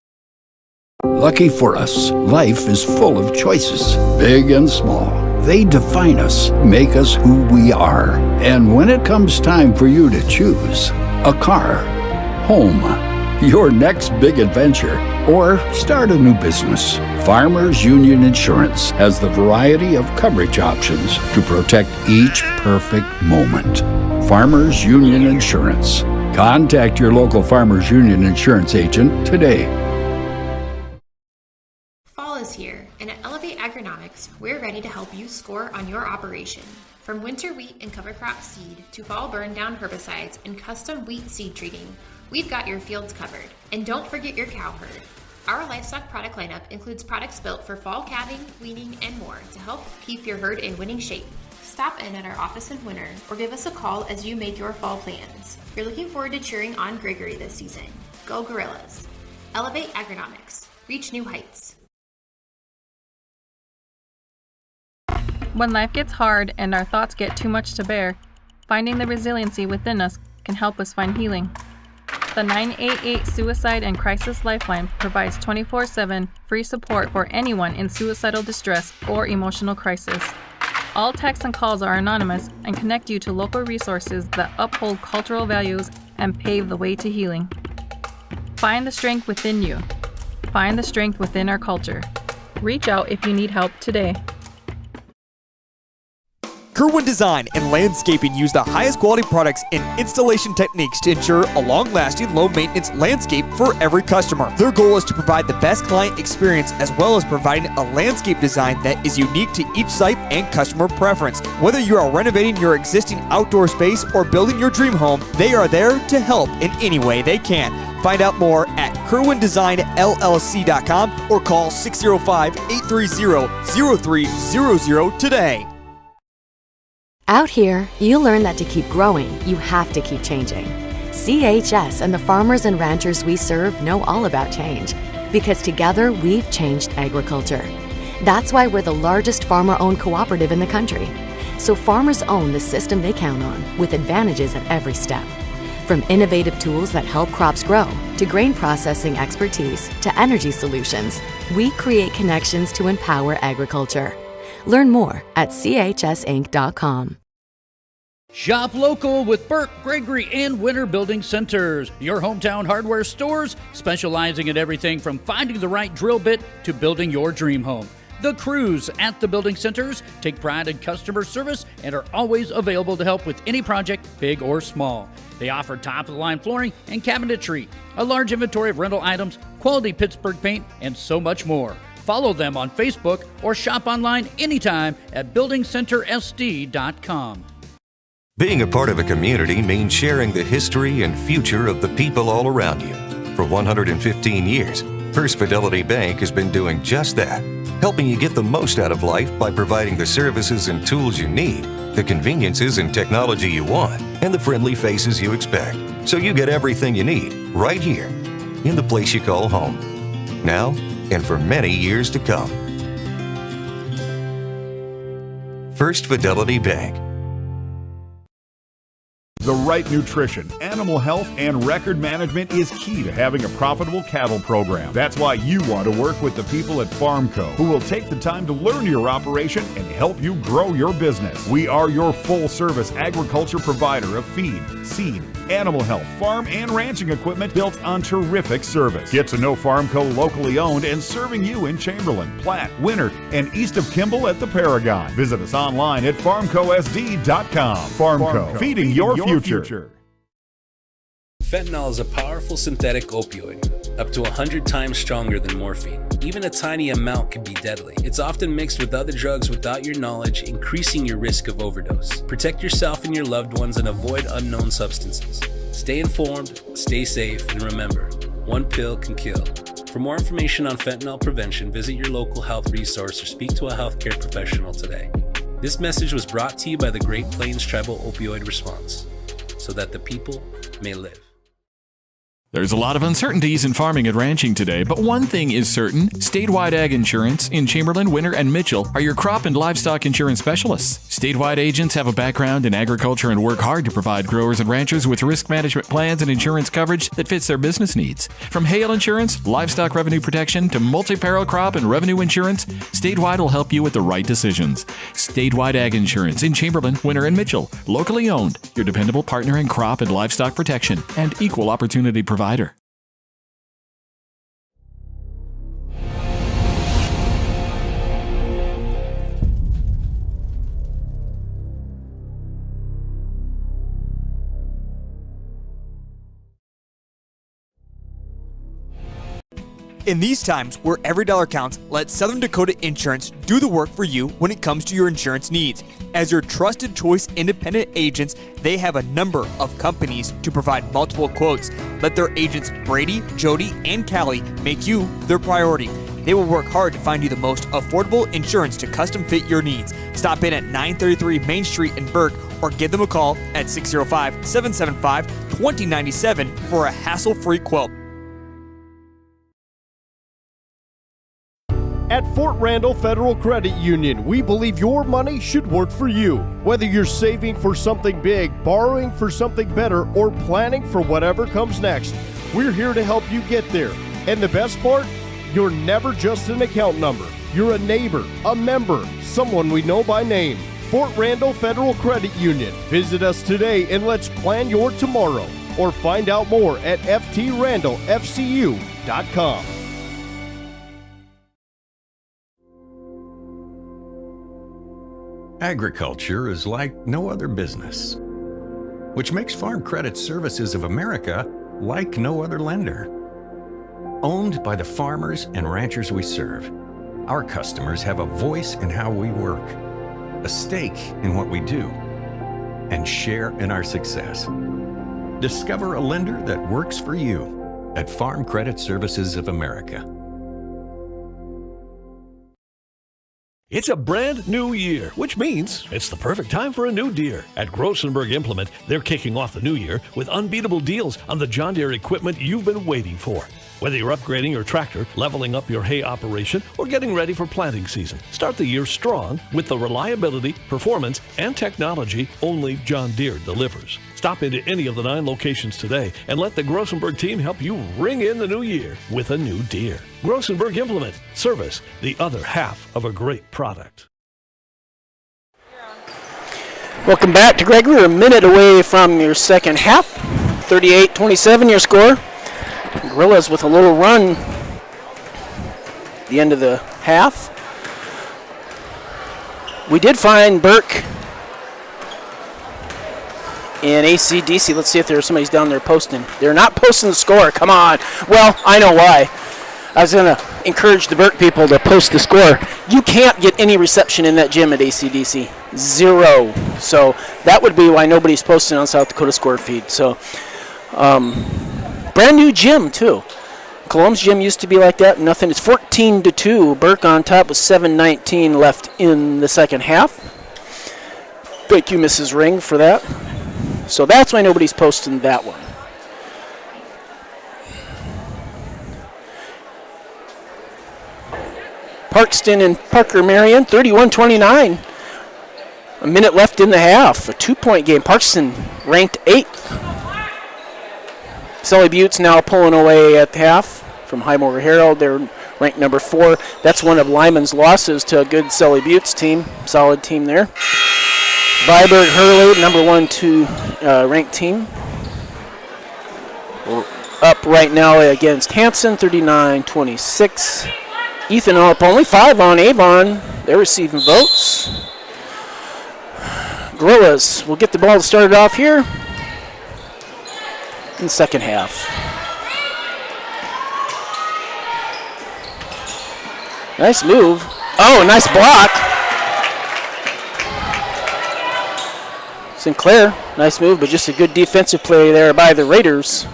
Lucky for us, life is full of choices, big and small. They define us, make us who we are. And when it comes time for you to choose a car, home, your next big adventure, or start a new business, Farmers Union Insurance has the variety of coverage options to protect each perfect moment. Farmers Union Insurance. Contact your local Farmers Union Insurance agent today. Fall is here, and at Elevate Agronomics, we're ready to help you score on your operation. From winter wheat and cover crop seed to fall burn down herbicides and custom wheat seed treating, we've got your fields covered. And don't forget your cow herd. Our livestock product lineup includes products built for fall calving, weaning, and more to help keep your herd in winning shape. Stop in at our office in winter or give us a call as you make your fall plans. You're looking forward to cheering on Gregory this season. Go Gorillas. Elevate Agronomics. Reach new heights. When life gets hard and our thoughts get too much to bear, finding the resiliency within us can help us find healing. The 988 Suicide and Crisis Lifeline provides 24/7 free support for anyone in suicidal distress or emotional crisis. All texts and calls are anonymous and connect you to local resources that uphold cultural values and pave the way to healing. Find the strength within you. Find the strength within our culture. Reach out if you need help today. Kerwin Design and Landscaping use the highest quality products and installation techniques to ensure a long-lasting, low-maintenance landscape for every customer. Their goal is to provide the best client experience as well as providing a landscape design that is unique to each site and customer preference. Whether you are renovating your existing outdoor space or building your dream home, they are there to help in any way they can. Find out more at kerwindesignllc.com or call 605-830-0300 today. Out here, you learn that to keep growing, you have to keep changing. CHS and the farmers and ranchers we serve know all about change, because together we've changed agriculture. That's why we're the largest farmer-owned cooperative in the country. So farmers own the system they count on, with advantages at every step. From innovative tools that help crops grow, to grain processing expertise, to energy solutions, we create connections to empower agriculture. Learn more at chsinc.com. Shop local with Burke, Gregory, and Winter Building Centers, your hometown hardware stores specializing in everything from finding the right drill bit to building your dream home. The crews at the building centers take pride in customer service and are always available to help with any project, big or small. They offer top-of-the-line flooring and cabinetry, a large inventory of rental items, quality Pittsburgh paint, and so much more. Follow them on Facebook or shop online anytime at buildingcentersd.com. Being a part of a community means sharing the history and future of the people all around you. For 115 years, First Fidelity Bank has been doing just that, helping you get the most out of life by providing the services and tools you need, the conveniences and technology you want, and the friendly faces you expect. So you get everything you need right here in the place you call home. Now and for many years to come. First Fidelity Bank. The right nutrition, animal health, and record management is key to having a profitable cattle program. That's why you want to work with the people at Farmco, who will take the time to learn your operation and help you grow your business. We are your full-service agriculture provider of feed, seed, animal health, farm, and ranching equipment built on terrific service. Get to know Farmco locally owned and serving you in Chamberlain, Platte, Winter, and east of Kimball at the Paragon. Visit us online at farmcosd.com. Farmco, feeding your future. Fentanyl is a powerful synthetic opioid, up to 100 times stronger than morphine. Even a tiny amount can be deadly. It's often mixed with other drugs without your knowledge, increasing your risk of overdose. Protect yourself and your loved ones and avoid unknown substances. Stay informed, stay safe, and remember, one pill can kill. For more information on fentanyl prevention, visit your local health resource or speak to a healthcare professional today. This message was brought to you by the Great Plains Tribal Opioid Response, so that the people may live. There's a lot of uncertainties in farming and ranching today, but one thing is certain. Statewide Ag Insurance in Chamberlain, Winter, and Mitchell are your crop and livestock insurance specialists. Statewide agents have a background in agriculture and work hard to provide growers and ranchers with risk management plans and insurance coverage that fits their business needs. From hail insurance, livestock revenue protection, to multi-peril crop and revenue insurance, Statewide will help you with the right decisions. Statewide Ag Insurance in Chamberlain, Winter, and Mitchell. Locally owned, your dependable partner in crop and livestock protection and equal opportunity provider. In these times where every dollar counts, let Southern Dakota Insurance do the work for you when it comes to your insurance needs. As your trusted choice independent agents, they have a number of companies to provide multiple quotes. Let their agents Brady, Jody, and Callie make you their priority. They will work hard to find you the most affordable insurance to custom fit your needs. Stop in at 933 Main Street in Burke or give them a call at 605-775-2097 for a hassle-free quote. At Fort Randall Federal Credit Union, we believe your money should work for you. Whether you're saving for something big, borrowing for something better, or planning for whatever comes next, we're here to help you get there. And the best part? You're never just an account number. You're a neighbor, a member, someone we know by name. Fort Randall Federal Credit Union. Visit us today and let's plan your tomorrow. Or find out more at ftrandallfcu.com. Agriculture is like no other business, which makes Farm Credit Services of America like no other lender. Owned by the farmers and ranchers we serve, our customers have a voice in how we work, a stake in what we do, and share in our success. Discover a lender that works for you at Farm Credit Services of America. It's a brand new year, which means it's the perfect time for a new Deere. At Grossenberg Implement, they're kicking off the new year with unbeatable deals on the John Deere equipment you've been waiting for. Whether you're upgrading your tractor, leveling up your hay operation, or getting ready for planting season, start the year strong with the reliability, performance, and technology only John Deere delivers. Stop into any of the 9 locations today and let the Grossenberg team help you ring in the new year with a new Deere. Grossenberg Implement. Service, the other half of a great product. Welcome back to Gregory. We're a minute away from your second half. 38-27 your score. Gorillas with a little run at the end of the half. We did find Burke in ACDC. Let's see if there's somebody's down there posting. They're not posting the score. Come on. Well, I know why. I was going to encourage the Burke people to post the score. You can't get any reception in that gym at ACDC. 0. So that would be why nobody's posting on South Dakota score feed. So brand new gym too. Cologne's gym used to be like that. Nothing. It's 14-2. Burke on top with 7:19 left in the second half. Thank you, Mrs. Ring, for that. So that's why nobody's posting that one. Parkston and Parker Marion, 31-29. A minute left in the half. A 2-point game. Parkston ranked 8th. Sully Butte's now pulling away at half from Highmore Herald. They're ranked number 4. That's one of Lyman's losses to a good Sully Butte's team. Solid team there. Viborg Hurley, number 1 to ranked team. We're up right now against Hanson, 39-26. Ethan up only 5 on Avon. They're receiving votes. Gorillas will get the ball started off here in the second half. Nice move. Oh, nice block. Sinclair, nice move, but just a good defensive play there by the Raiders.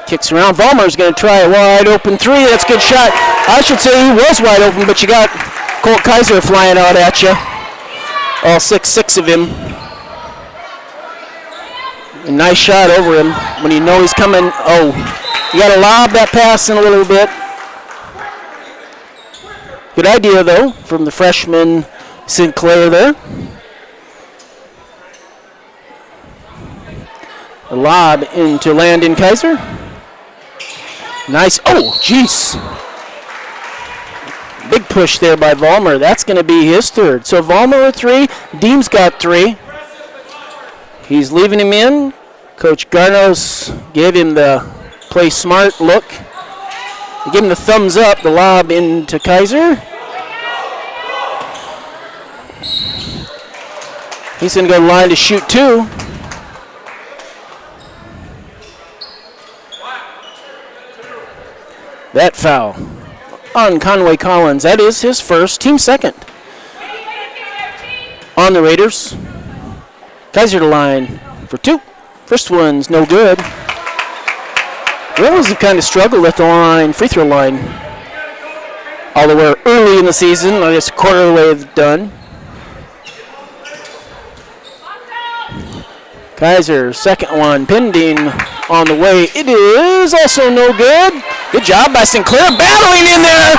Kicks around. Vollmer's going to try a wide open 3. That's a good shot. I should say he was wide open, but you got Colt Kaiser flying out at you. All 6'6" of him. A nice shot over him when you know he's coming. Oh, you got to lob that pass in a little bit. Good idea, though, from the freshman Sinclair there. A lob into Landon Kaiser. Nice. Oh, jeez. Big push there by Vollmer. That's going to be his third. So Vollmer with 3. Deem's got 3. He's leaving him in. Coach Garnos gave him the play smart look. He gave him the thumbs up. The lob into Kaiser. He's going to go to the line to shoot 2. That foul on Conway Collins. That is his first, team second. On the Raiders. Kaiser to line for 2. First one's no good. Raiders have kind of struggled at the line, free throw line. Although we're early in the season, I guess a quarter of the way done. Kaiser, second one, pending on the way. It is also no good. Good job by Sinclair, battling in there.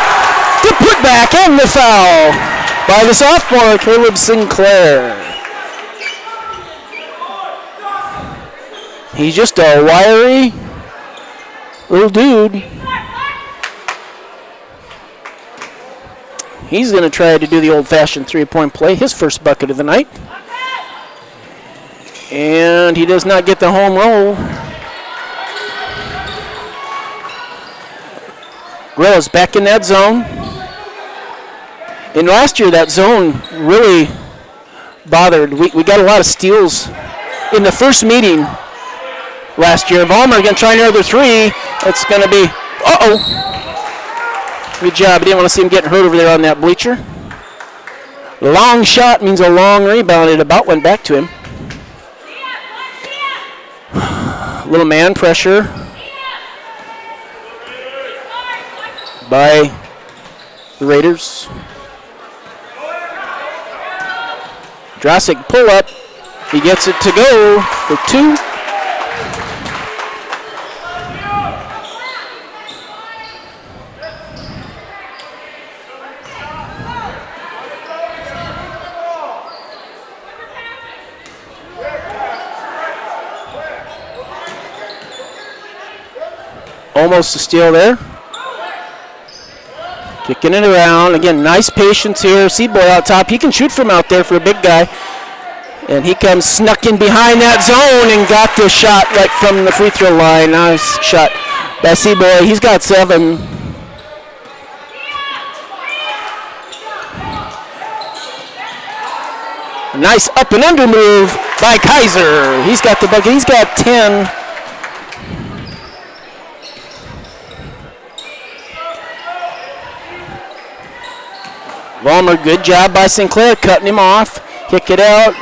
Good putback and the foul by the sophomore, Caleb Sinclair. He's just a wiry little dude. He's going to try to do the old-fashioned three-point play, his first bucket of the night. And he does not get the home roll. Gorillas back in that zone. And last year that zone really bothered. We got a lot of steals in the first meeting last year. Vollmer going to try another 3. It's going to be, good job. I didn't want to see him getting hurt over there on that bleacher. Long shot means a long rebound. It about went back to him. Little man pressure by the Raiders. Drasic pull up. He gets it to go for 2. Almost a steal there. Kicking it around. Again, nice patience here. Seaboy out top. He can shoot from out there for a big guy. And he comes snuck in behind that zone and got the shot right from the free throw line. Nice shot by Seaboy. He's got 7. A nice up and under move by Kaiser. He's got the bucket. He's got 10. Vollmer, good job by Sinclair, cutting him off. Kick it out.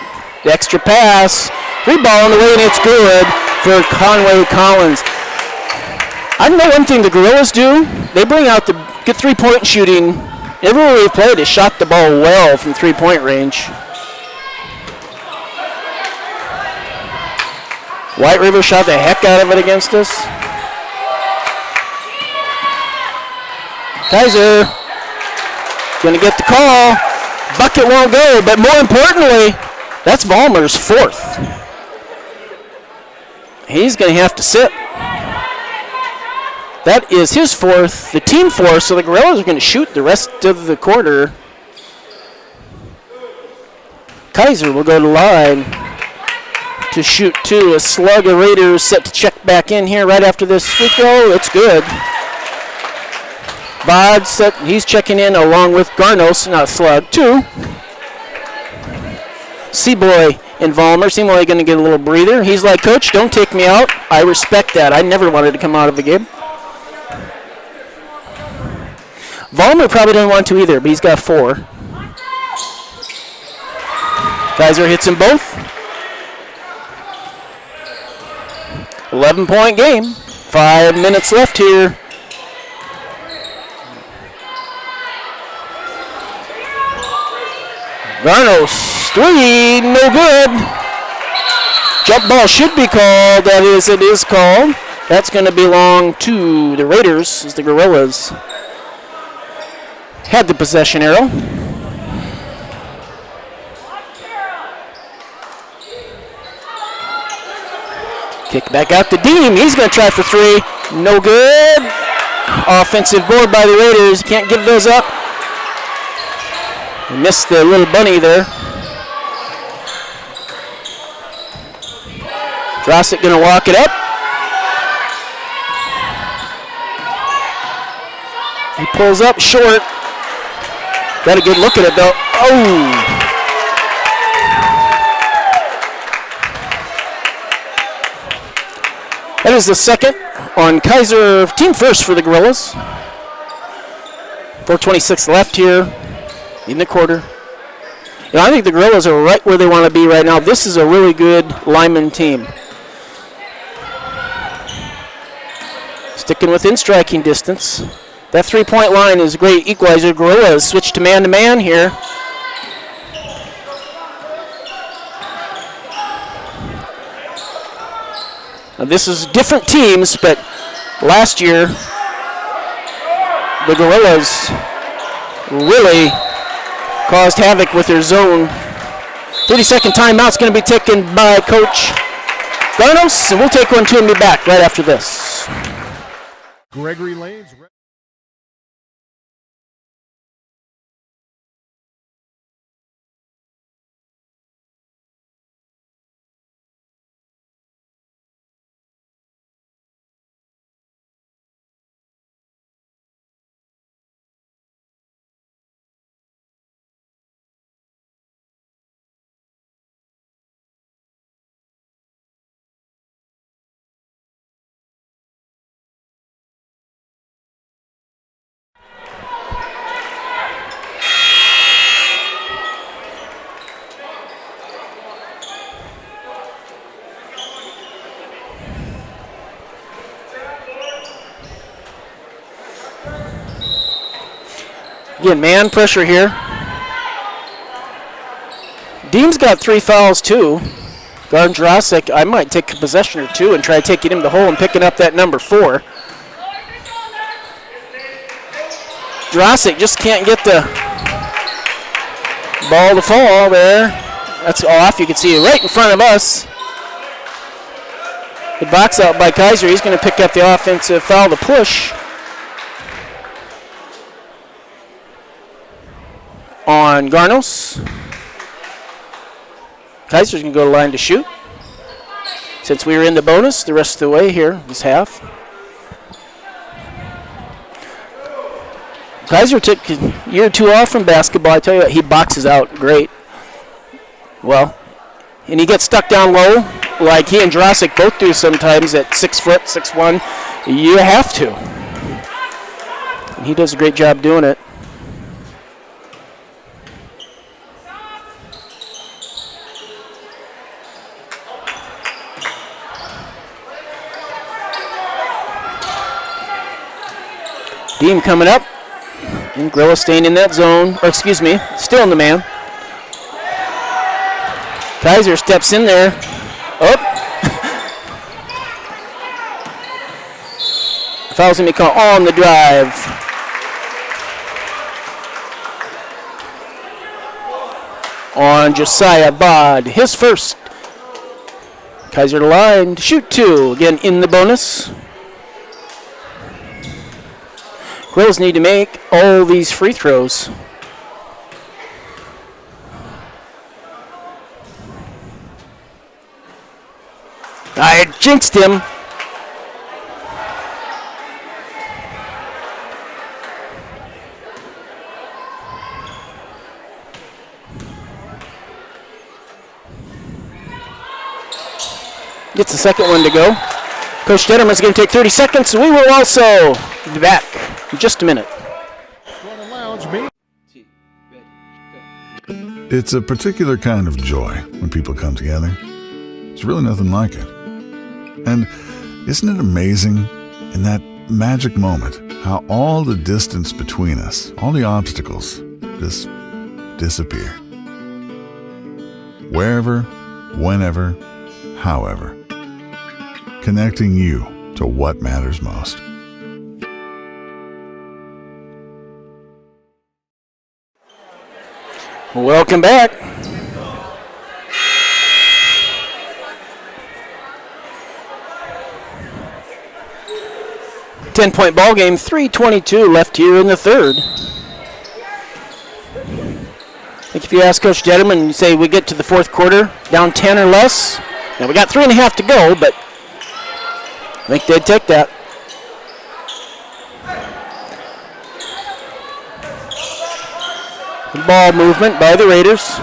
The extra pass. 3 ball on the way, and it's good for Conway Collins. I know one thing the Gorillas do. They bring out the good three-point shooting. Everywhere we've played has shot the ball well from three-point range. White River shot the heck out of it against us. Kaiser going to get the call. Bucket won't go, but more importantly, that's Vollmer's 4th. He's going to have to sit. That is his 4th, the team 4th, so the Gorillas are going to shoot the rest of the quarter. Kaiser will go to line to shoot 2. A slug of Raiders set to check back in here right after this free throw. It's good. Bod set, he's checking in along with Garnos, not a slug, 2. Seaboy and Vollmer. Seaboy going to get a little breather. He's like, Coach, don't take me out. I respect that. I never wanted to come out of the game. Vollmer probably didn't want to either, but he's got 4. Kaiser hits them both. 11-point game. 5 minutes left here. Garnos, 3, no good. Jump ball should be called. That is, it is called. That's going to belong to the Raiders as the Gorillas had the possession arrow. Kick back out to Deem. He's going to try for 3. No good. Offensive board by the Raiders. Can't give those up. They missed the little bunny there. Drossett going to walk it up. He pulls up short. Got a good look at it though. Oh! That is the second on Kaiser, team first for the Gorillas. 4:26 left here in the quarter. You know, I think the Gorillas are right where they want to be right now. This is a really good lineman team. Sticking within striking distance. That three-point line is a great equalizer. Gorillas switch to man here. Now this is different teams, but last year the Gorillas really caused havoc with their zone. 30-second timeout's going to be taken by Coach Garnos, and we'll take one too and be back right after this. Gregory Lane's. Again, man pressure here. Deem's got 3 fouls too. Guard Drossett, I might take a possession or two and try taking him to the hole and picking up that number 4. Drossett just can't get the ball to fall there. That's off. You can see it right in front of us. The box out by Kaiser. He's going to pick up the offensive foul to push on Garnos. Kaiser's going to go to line to shoot. Since we were in the bonus the rest of the way here, this half. Kaiser took a year or two off from basketball. I tell you what, he boxes out great. Well, and he gets stuck down low like he and Drossett both do sometimes at 6 foot, 6'1". You have to. And he does a great job doing it. Deem coming up, and Gorilla staying in that zone, or excuse me, still in the man. Kaiser steps in there. Oh. Foul's going to be called on the drive. On Josiah Bod, his first. Kaiser to line to shoot 2, again in the bonus. Gorillas need to make all these free throws. I jinxed him. Gets the second one to go. Coach Detterman's going to take 30 seconds, and we will also be back in just a minute. It's a particular kind of joy when people come together. There's really nothing like it. And isn't it amazing in that magic moment how all the distance between us, all the obstacles, just disappear? Wherever, whenever, however. Connecting you to what matters most. Welcome back. Ten-point ball game, 3:22 left here in the third. I think if you ask Coach Detterman, you say we get to the fourth quarter, down 10 or less. Now we got 3.5 to go, but I think they'd take that. The ball movement by the Raiders.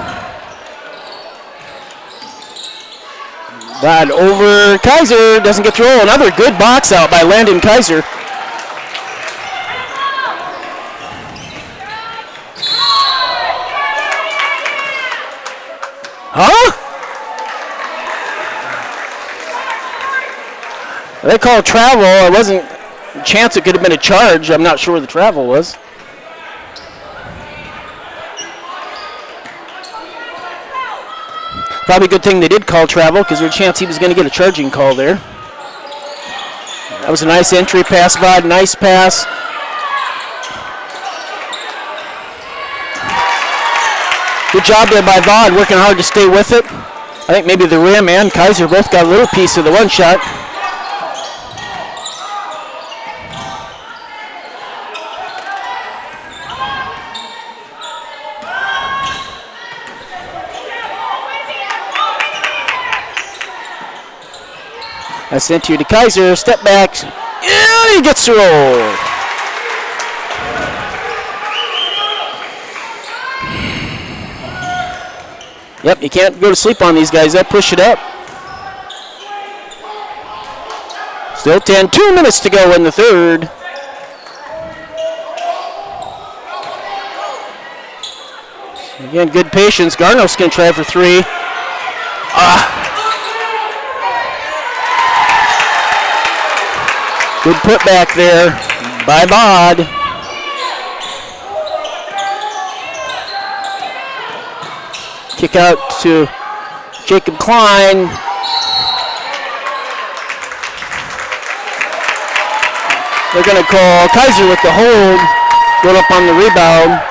That over Kaiser, doesn't get through. Another good box out by Landon Kaiser. Huh? They called travel. It wasn't a chance it could have been a charge. I'm not sure where the travel was. Probably a good thing they did call travel because there's a chance he was going to get a charging call there. That was a nice entry pass, Vod. Nice pass. Good job there by Vod, working hard to stay with it. I think maybe the rim and Kaiser both got a little piece of the one shot. I sent you to Kaiser, step back, yeah, he gets to roll. Yep, you can't go to sleep on these guys. They'll push it up. Still 10, 2 minutes to go in the third. Again, good patience. Garno's going to try for three. Good putback there by Bod. Kick out to Jacob Klein. They're going to call Kaiser with the hold. Going up on the rebound.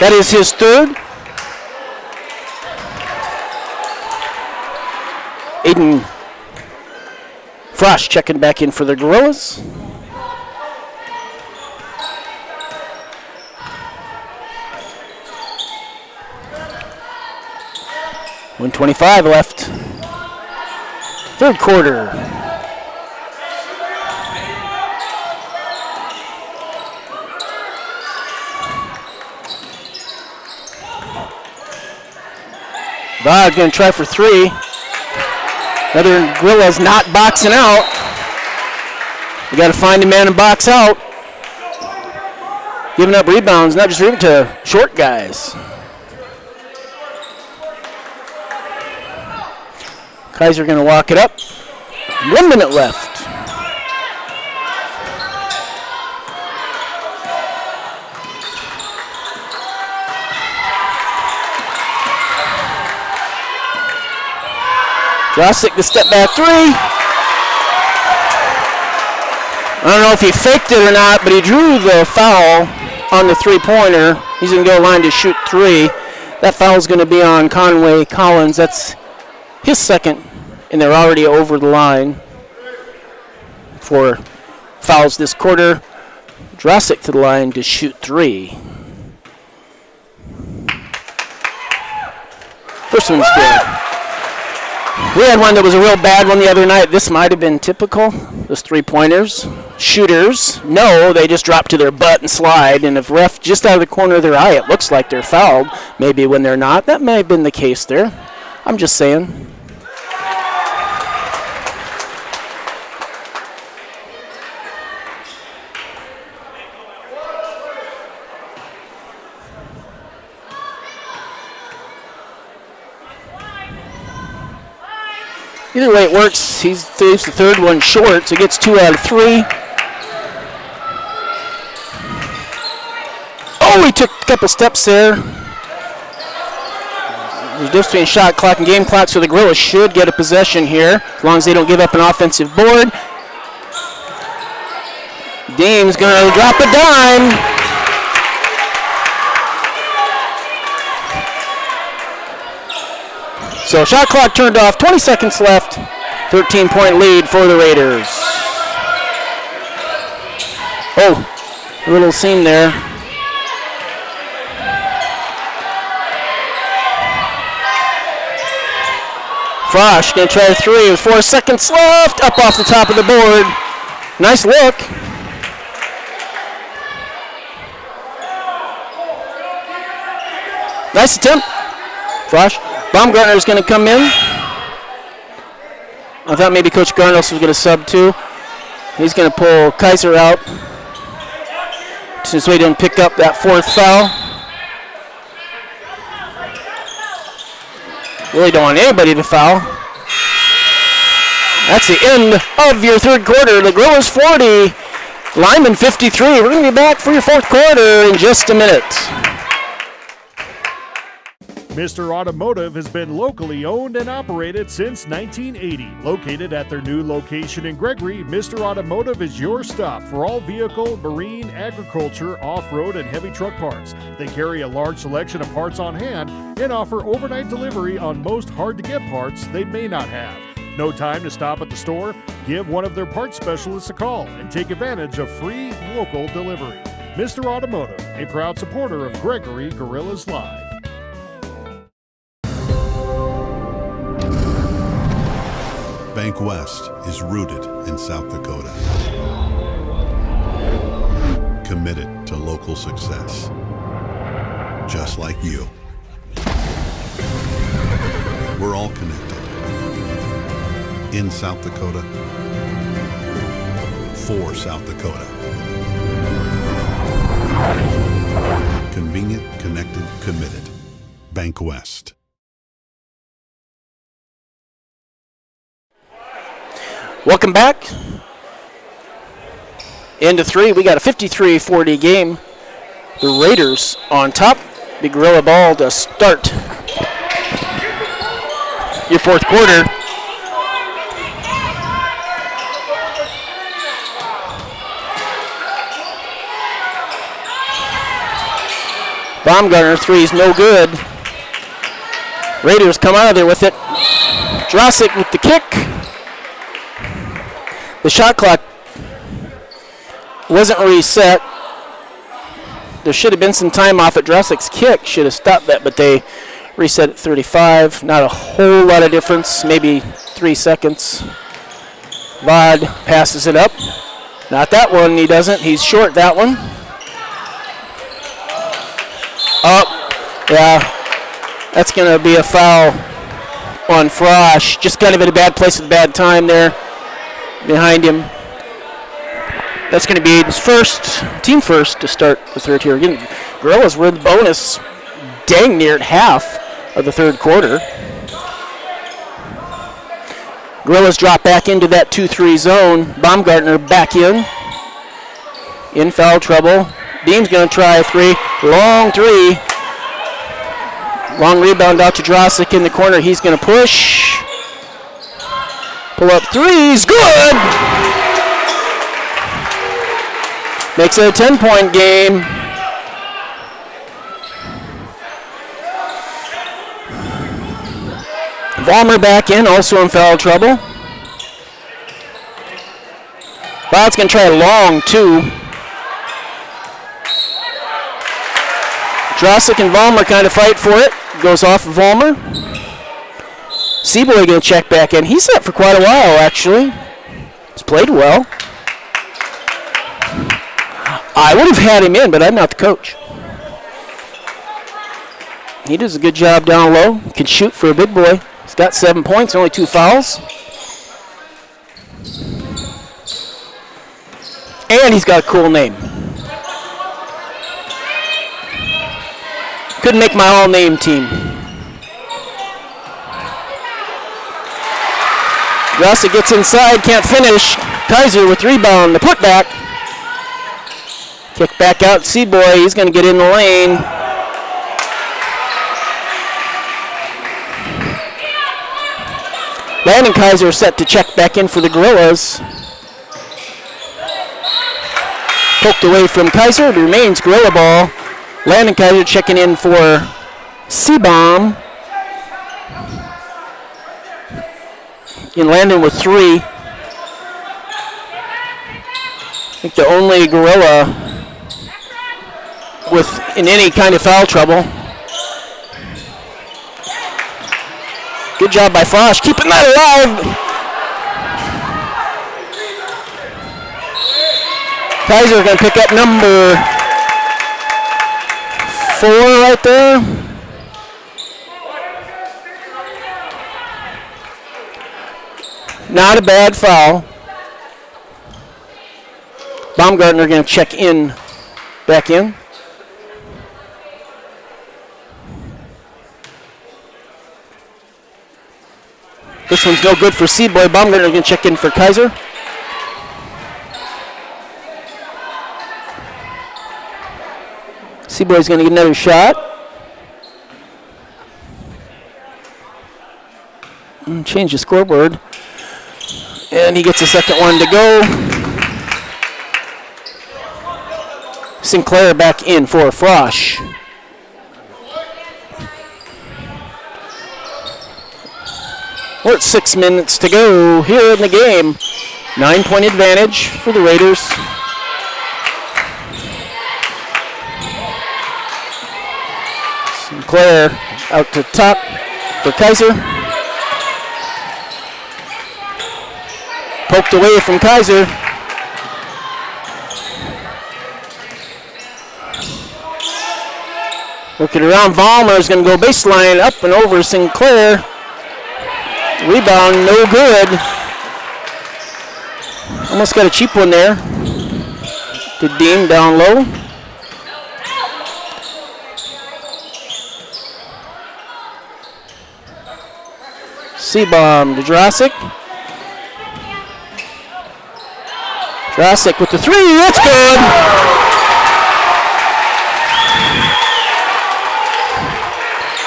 That is his third. Aiden Frost checking back in for the Gorillas. .125 left. Third quarter. Vod going to try for three. Another Gorillas not boxing out. You got to find a man and box out. Giving up rebounds, not just rebounds to short guys. Kaiser going to walk it up. 1 minute left. Josic the step back three. I don't know if he faked it or not, but he drew the foul on the three-pointer. He's going to go line to shoot three. That foul is going to be on Conway Collins. That's his second, and they're already over the line for fouls this quarter. Josic to the line to shoot three. First one's good. We had one that was a real bad one the other night. This might have been typical. Those three-pointers. Shooters, no, they just drop to their butt and slide. And if ref just out of the corner of their eye, it looks like they're fouled. Maybe when they're not. That may have been the case there. I'm just saying. Either way it works, he saves the third one short, so he gets 2 out of 3. Oh, he took a couple steps there. There's a difference between shot clock and game clock, so the Gorillas should get a possession here, as long as they don't give up an offensive board. Dean's going to drop a dime. So shot clock turned off, 20 seconds left, 13-point lead for the Raiders. Oh, a little seam there. Frosch going to try a three with 4 seconds left, up off the top of the board. Nice look. Nice attempt. Frosch. Baumgartner is going to come in. I thought maybe Coach Garnos was going to sub too. He's going to pull Kaiser out, since we didn't pick up that 4th foul. Really don't want anybody to foul. That's the end of your 3rd quarter. The Gorillas 40, Lyman 53. We're going to be back for your 4th quarter in just a minute. Mr. Automotive has been locally owned and operated since 1980. Located at their new location in Gregory, Mr. Automotive is your stop for all vehicle, marine, agriculture, off-road, and heavy truck parts. They carry a large selection of parts on hand and offer overnight delivery on most hard-to-get parts they may not have. No time to stop at the store? Give one of their parts specialists a call and take advantage of free local delivery. Mr. Automotive, a proud supporter of Gregory Gorillas Live. Bank West is rooted in South Dakota. Committed to local success. Just like you. We're all connected. In South Dakota. For South Dakota. Convenient, connected, committed. Bank West. Welcome back. Into 3, we got a 53-40 game. The Raiders on top. Big Gorilla ball to start your 4th quarter. Baumgartner, 3 is no good. Raiders come out of there with it. Drossic with the kick. The shot clock wasn't reset. There should have been some time off at Drossic's kick. Should have stopped that, but they reset at 35. Not a whole lot of difference, maybe 3 seconds. Vod passes it up. Not that one, he doesn't. He's short that one. Oh, yeah. That's going to be a foul on Frosch. Just kind of in a bad place at a bad time there. Behind him. That's going to be Aiden's team first to start the 3rd here. Again, Gorillas were the bonus dang near at half of the 3rd quarter. Gorillas drop back into that 2-3 zone. Baumgartner back in foul trouble. Dean's going to try a 3. Long 3. Long rebound out to Drossic in the corner. He's going to push. Pull up 3's good. Makes it a 10-point game. Vollmer back in, also in foul trouble. Bob's going to try a long 2. Drossic and Vollmer kind of fight for it. Goes off of Vollmer. Seaboy going to check back in. He's set for quite a while, actually. He's played well. I would have had him in, but I'm not the coach. He does a good job down low. Can shoot for a big boy. He's got 7 points, only 2 fouls. And he's got a cool name. Couldn't make my all-name team. Rossi gets inside, can't finish. Kaiser with rebound, the putback. Kick back out, Seaboy, he's going to get in the lane. Landon Kaiser set to check back in for the Gorillas. Poked away from Kaiser. It remains Gorilla ball. Landon Kaiser checking in for C-Bomb. And Landon with 3. I think the only Gorilla in any kind of foul trouble. Good job by Frosch, keeping that alive. Kaiser going to pick up number 4 right there. Not a bad foul. Baumgartner going to check in, back in. This one's no good for C-Boy. Baumgartner going to check in for Kaiser. C-Boy's going to get another shot. And change the scoreboard. And he gets a second one to go. Sinclair back in for Frosch. We're at 6 minutes to go here in the game. 9-point advantage for the Raiders. Sinclair out to top for Kaiser. Poked away from Kaiser. Working around, Vollmer is going to go baseline up and over Sinclair. Rebound, no good. Almost got a cheap one there. To Dean down low. C-Bomb to Drasic. Drasic with the 3, that's good.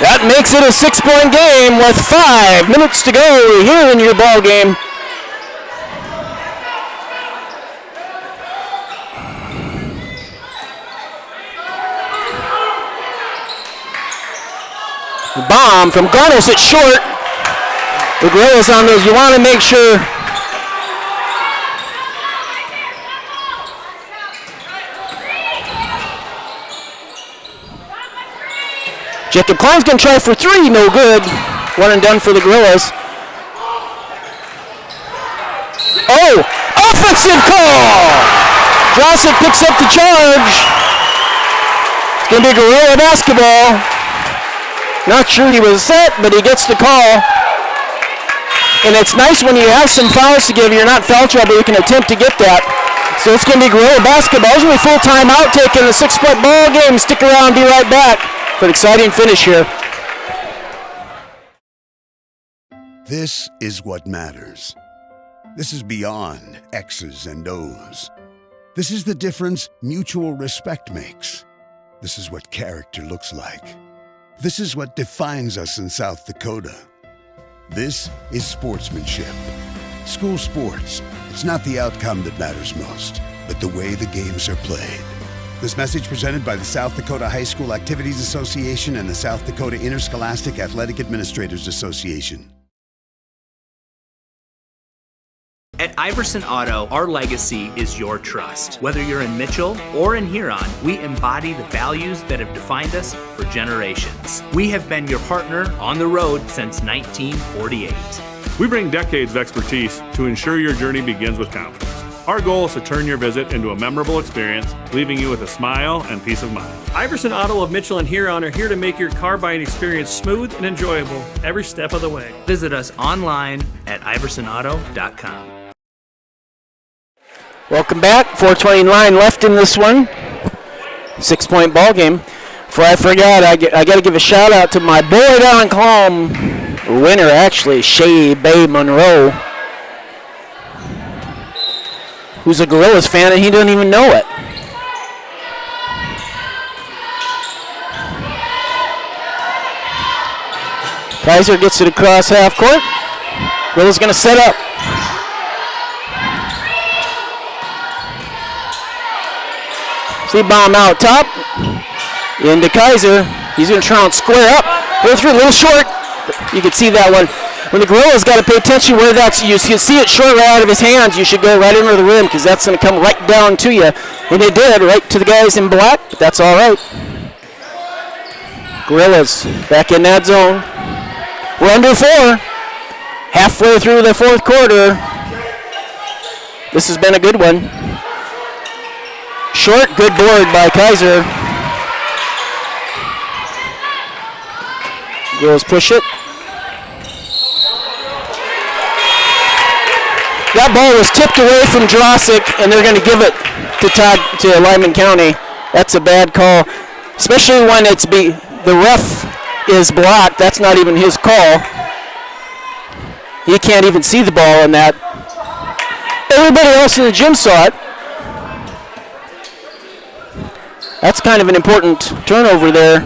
That makes it a 6-point game with 5 minutes to go here in your ball game. Bomb from Garnos, it's short. The Gorillas on those, you want to make sure. Jacob Klein's going to try for 3, no good. 1 and done for the Gorillas. Oh, offensive call! Drossett picks up the charge. It's going to be Gorilla basketball. Not sure he was set, but he gets the call. And it's nice when you have some fouls to give, you're not foul trouble, you can attempt to get that. So it's going to be Gorilla basketball. It's going to be full timeout taking the 6-point ball game. Stick around, be right back. An exciting finish here. This is what matters. This is beyond X's and O's. This is the difference mutual respect makes. This is what character looks like. This is what defines us in South Dakota. This is sportsmanship. School sports, it's not the outcome that matters most, but the way the games are played. This message presented by the South Dakota High School Activities Association and the South Dakota Interscholastic Athletic Administrators Association. At Iverson Auto, our legacy is your trust. Whether you're in Mitchell or in Huron, we embody the values that have defined us for generations. We have been your partner on the road since 1948. We bring decades of expertise to ensure your journey begins with confidence. Our goal is to turn your visit into a memorable experience, leaving you with a smile and peace of mind. Iverson Auto of Mitchell and Huron are here to make your car buying experience smooth and enjoyable every step of the way. Visit us online at iversonauto.com. Welcome back. 4:29 left in this one. 6-point ball game. Before I forgot, I got to give a shout out to my boy down in Calm, winner actually, Shea Bay Monroe, who's a Gorillas fan and he doesn't even know it. Kaiser gets it across half court. Gorillas going to set up. See bomb out top. Into Kaiser. He's going to try and square up. Go through a little short. You can see that one. When the Gorillas got to pay attention where that's, you can see it short right out of his hands. You should go right under the rim because that's going to come right down to you. And it did, right to the guys in black, but that's all right. Gorillas back in that zone. We're under 4. Halfway through the fourth quarter. This has been a good one. Short, good board by Kaiser. Gorillas push it. That ball was tipped away from Drossic, and they're going to give it to Lyman County. That's a bad call, especially when the ref is blocked. That's not even his call. He can't even see the ball in that. Everybody else in the gym saw it. That's kind of an important turnover there.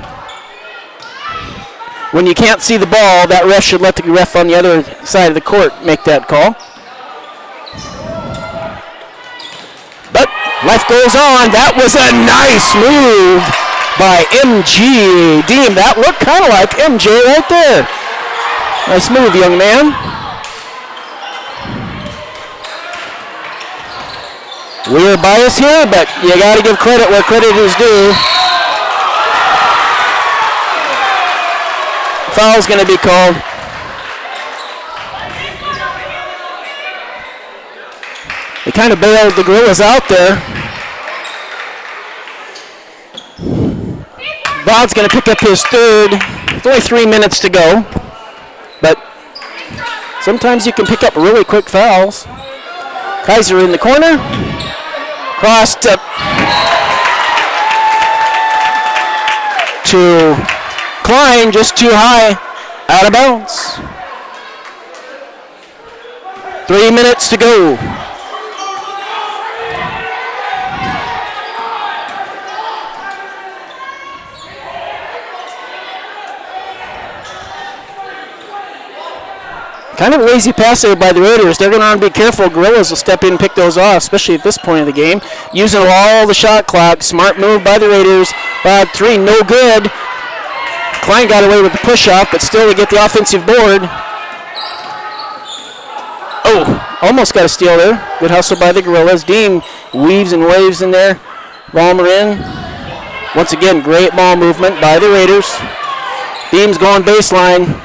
When you can't see the ball, that ref should let the ref on the other side of the court make that call. But life goes on. That was a nice move by MG. Deem, that looked kind of like MJ right there. Nice move, young man. We are biased here, but you got to give credit where credit is due. Foul's going to be called. They kind of bailed the Gorillas out there. Vaughn's going to pick up his third. It's only 3 minutes to go, but sometimes you can pick up really quick fouls. Kaiser in the corner. Cross to Klein, just too high, out of bounds. 3 minutes to go. Kind of a lazy pass there by the Raiders. They're going to want to be careful. Gorillas will step in and pick those off, especially at this point of the game. Using all the shot clock. Smart move by the Raiders. 5-3, no good. Klein got away with the push-off, but still to get the offensive board. Oh, almost got a steal there. Good hustle by the Gorillas. Dean weaves and waves in there. Ballmer in. Once again, great ball movement by the Raiders. Dean's going baseline.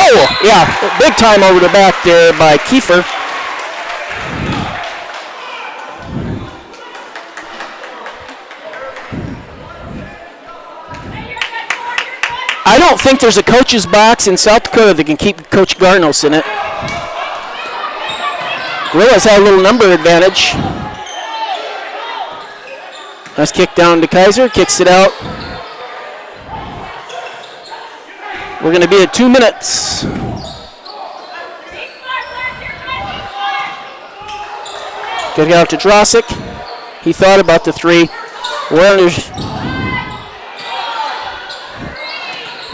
Oh, yeah, big time over the back there by Kiefer. I don't think there's a coach's box in South Dakota that can keep Coach Garnos in it. Gorillas had a little number advantage. Nice kick down to Kaiser, kicks it out. We're going to be at 2 minutes. Get it out to Drossic. He thought about the three.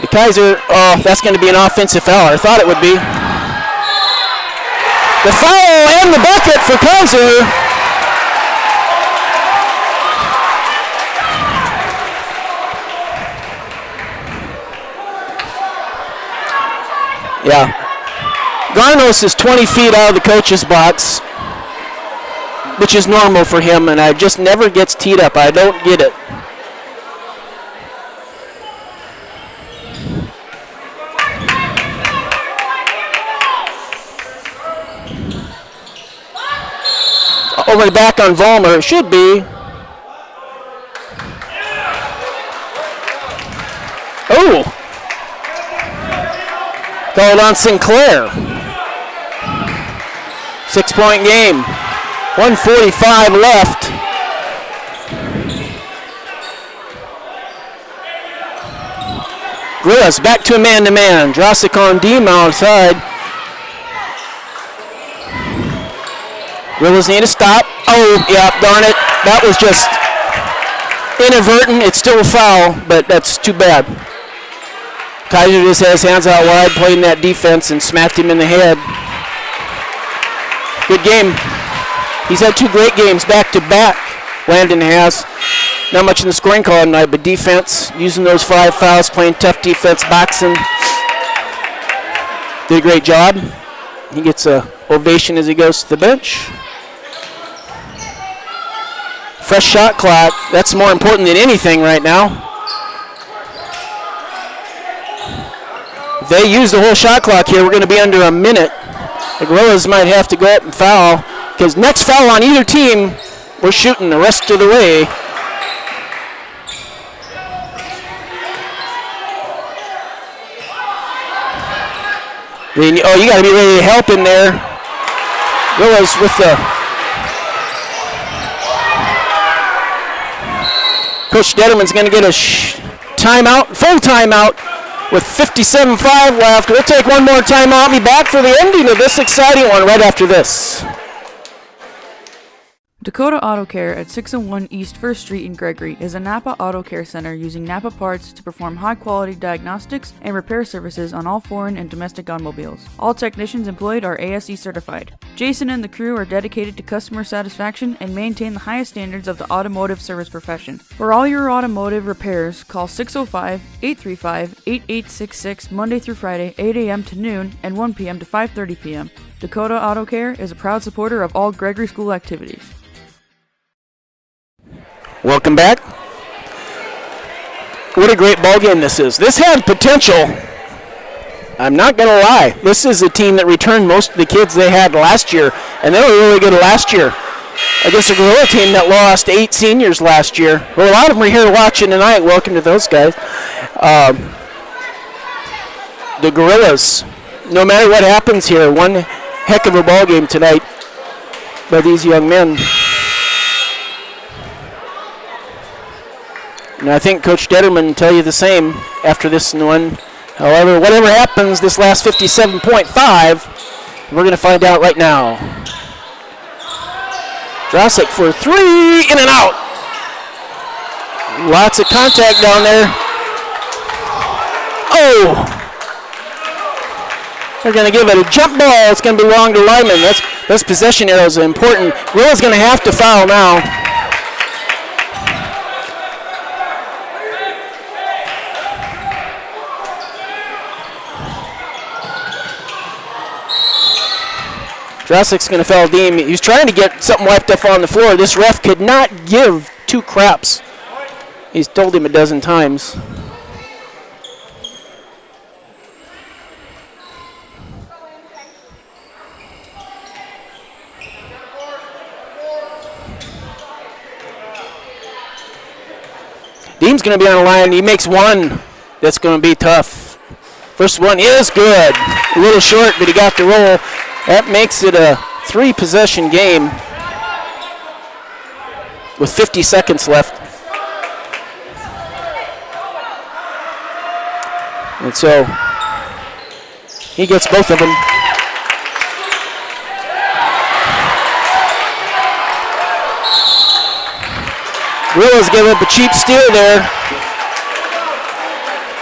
The Kaiser, oh, that's going to be an offensive foul. I thought it would be. The foul and the bucket for Kaiser. Yeah. Garnos is 20 feet out of the coach's box, which is normal for him, and I just never gets teed up. I don't get it. Over the back on Vollmer, it should be. Oh! Called on Sinclair. 6-point game. 1:45 left. Gorillas back to a man-to-man. Drossic on Deem outside. Gorillas need to stop. Oh, yeah, darn it. That was just inadvertent. It's still a foul, but that's too bad. Kaiser just has hands out wide, playing that defense, and smacked him in the head. Good game. He's had 2 great games back to back. Landon has. Not much in the scoring column tonight, but defense, using those 5 fouls, playing tough defense, boxing. Did a great job. He gets a ovation as he goes to the bench. Fresh shot clock. That's more important than anything right now. If they use the whole shot clock here, we're going to be under a minute. The Gorillas might have to go up and foul, because next foul on either team, we're shooting the rest of the way. You got to be ready to help in there. Gorillas with the Coach Detterman's going to get a timeout, full timeout, with 57.5 left. We'll take one more timeout and be back for the ending of this exciting one right after this. Dakota Auto Care at 601 East 1st Street in Gregory is a Napa Auto Care Center using Napa parts to perform high-quality diagnostics and repair services on all foreign and domestic automobiles. All technicians employed are ASE certified. Jason and the crew are dedicated to customer satisfaction and maintain the highest standards of the automotive service profession. For all your automotive repairs, call 605-835-8866 Monday through Friday, 8 a.m. to noon and 1 p.m. to 5:30 p.m. Dakota Auto Care is a proud supporter of all Gregory School activities. Welcome back. What a great ball game this is. This had potential. I'm not going to lie. This is a team that returned most of the kids they had last year, and they were really good last year. Against a Gorilla team that lost 8 seniors last year. Well, a lot of them are here watching tonight. Welcome to those guys. The Gorillas, no matter what happens here, one heck of a ball game tonight by these young men. And I think Coach Detterman will tell you the same after this one. However, whatever happens, this last 57.5, we're going to find out right now. Drasic for 3, in and out. Lots of contact down there. Oh! They're going to give it a jump ball. It's going to belong to Lyman. Those possession arrows are important. Will's going to have to foul now. Drasic's going to foul Deem. He was trying to get something wiped up on the floor. This ref could not give 2 craps. He's told him a dozen times. Deem's going to be on the line. He makes one that's going to be tough. First one is good. A little short, but he got the roll. That makes it a 3-possession game with 50 seconds left. And so he gets both of them. Gorillas gave up a cheap steal there.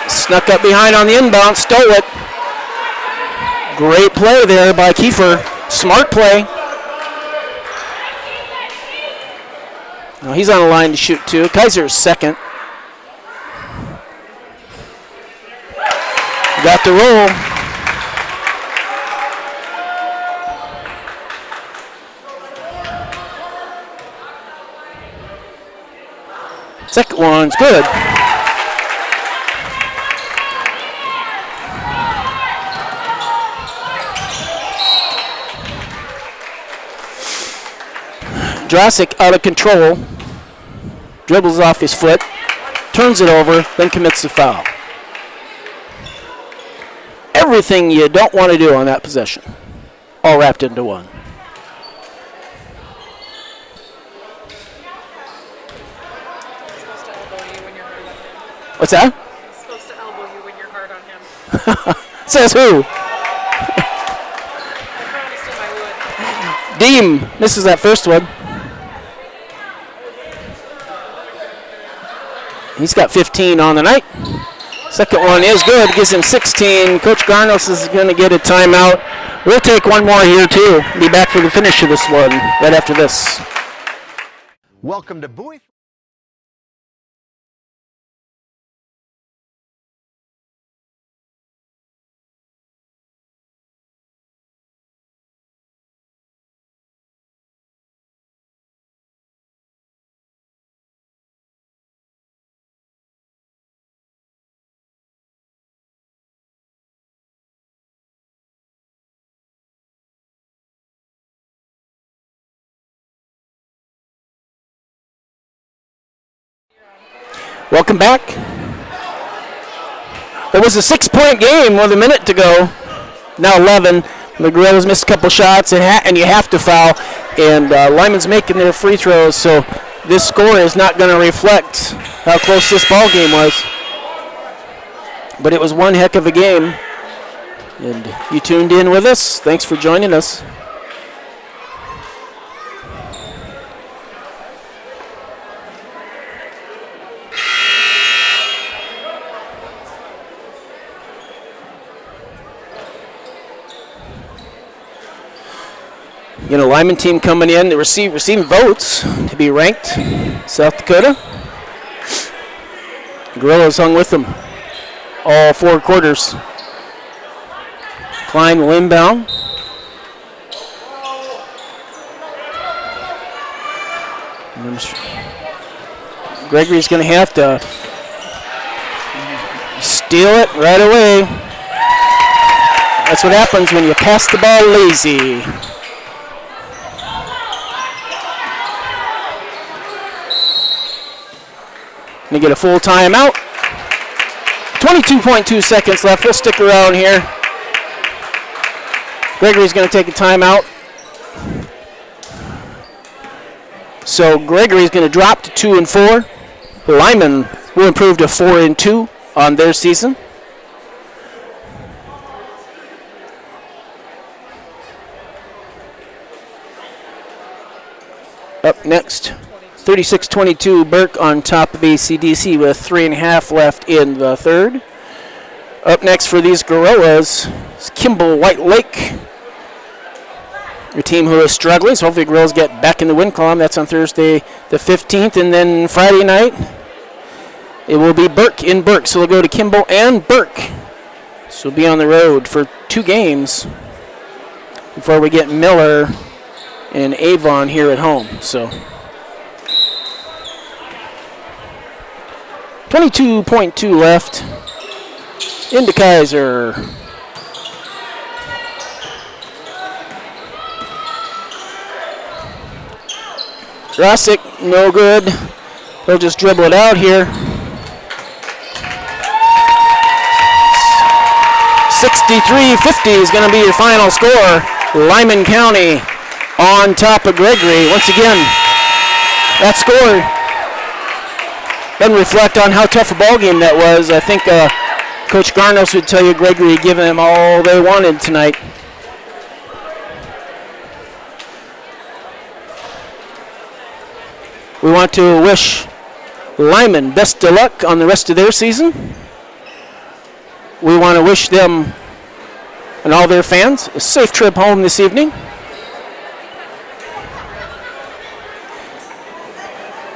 Snuck up behind on the inbound, stole it. Great play there by Kiefer. Smart play. Now he's on the line to shoot 2. Kaiser's second. Got the roll. Second one's good. Drasic out of control, dribbles off his foot, turns it over, then commits the foul. Everything you don't want to do on that possession, all wrapped into one. What's that? He's supposed to elbow you when you're hard on him. Says who? I promised him I would. Deem misses that first one. He's got 15 on the night. Second one is good, gives him 16. Coach Garnos is going to get a timeout. We'll take one more here too. Be back for the finish of this one right after this. Welcome to Bowie. Welcome back. It was a 6-point game with a minute to go. Now 11. The Gorillas missed a couple shots, and you have to foul. And Lyman's making their free throws, so this score is not going to reflect how close this ball game was. But it was one heck of a game. And if you tuned in with us, thanks for joining us. You know, Lyman team coming in to receiving votes to be ranked. South Dakota. Gorillas hung with them all 4 quarters. Klein will inbound. Gregory's going to have to steal it right away. That's what happens when you pass the ball lazy. Going to get a full timeout. 22.2 seconds left. We'll stick around here. Gregory's going to take a timeout. So Gregory's going to drop to 2-4. Lyman will improve to 4-2 on their season. Up next, 36-22, Burke on top of ACDC with 3.5 left in the third. Up next for these Gorillas is Kimball White Lake, your team who is struggling. So hopefully the Gorillas get back in the win column. That's on Thursday the 15th. And then Friday night, it will be Burke in Burke. So we'll go to Kimball and Burke. So we'll be on the road for 2 games before we get Miller and Avon here at home. So 22.2 left. Into Kaiser. Rosick, no good. They'll just dribble it out here. 63-50 is going to be your final score. Lyman County on top of Gregory. Once again, that score doesn't reflect on how tough a ball game that was. I think Coach Garnos would tell you Gregory giving them all they wanted tonight. We want to wish Lyman best of luck on the rest of their season. We want to wish them and all their fans a safe trip home this evening.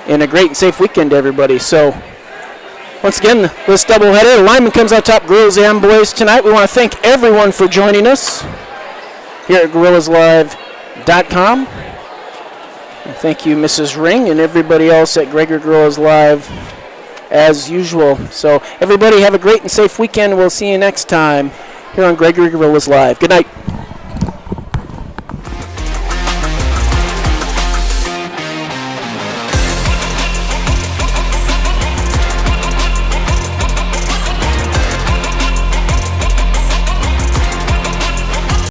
And a great and safe weekend to everybody. So, once again, this doubleheader, Lyman comes out top, girls and boys tonight. We want to thank everyone for joining us here at GorillasLive.com. And thank you, Mrs. Ring, and everybody else at Gregory Gorillas Live as usual. So, everybody have a great and safe weekend. We'll see you next time here on Gregory Gorillas Live. Good night.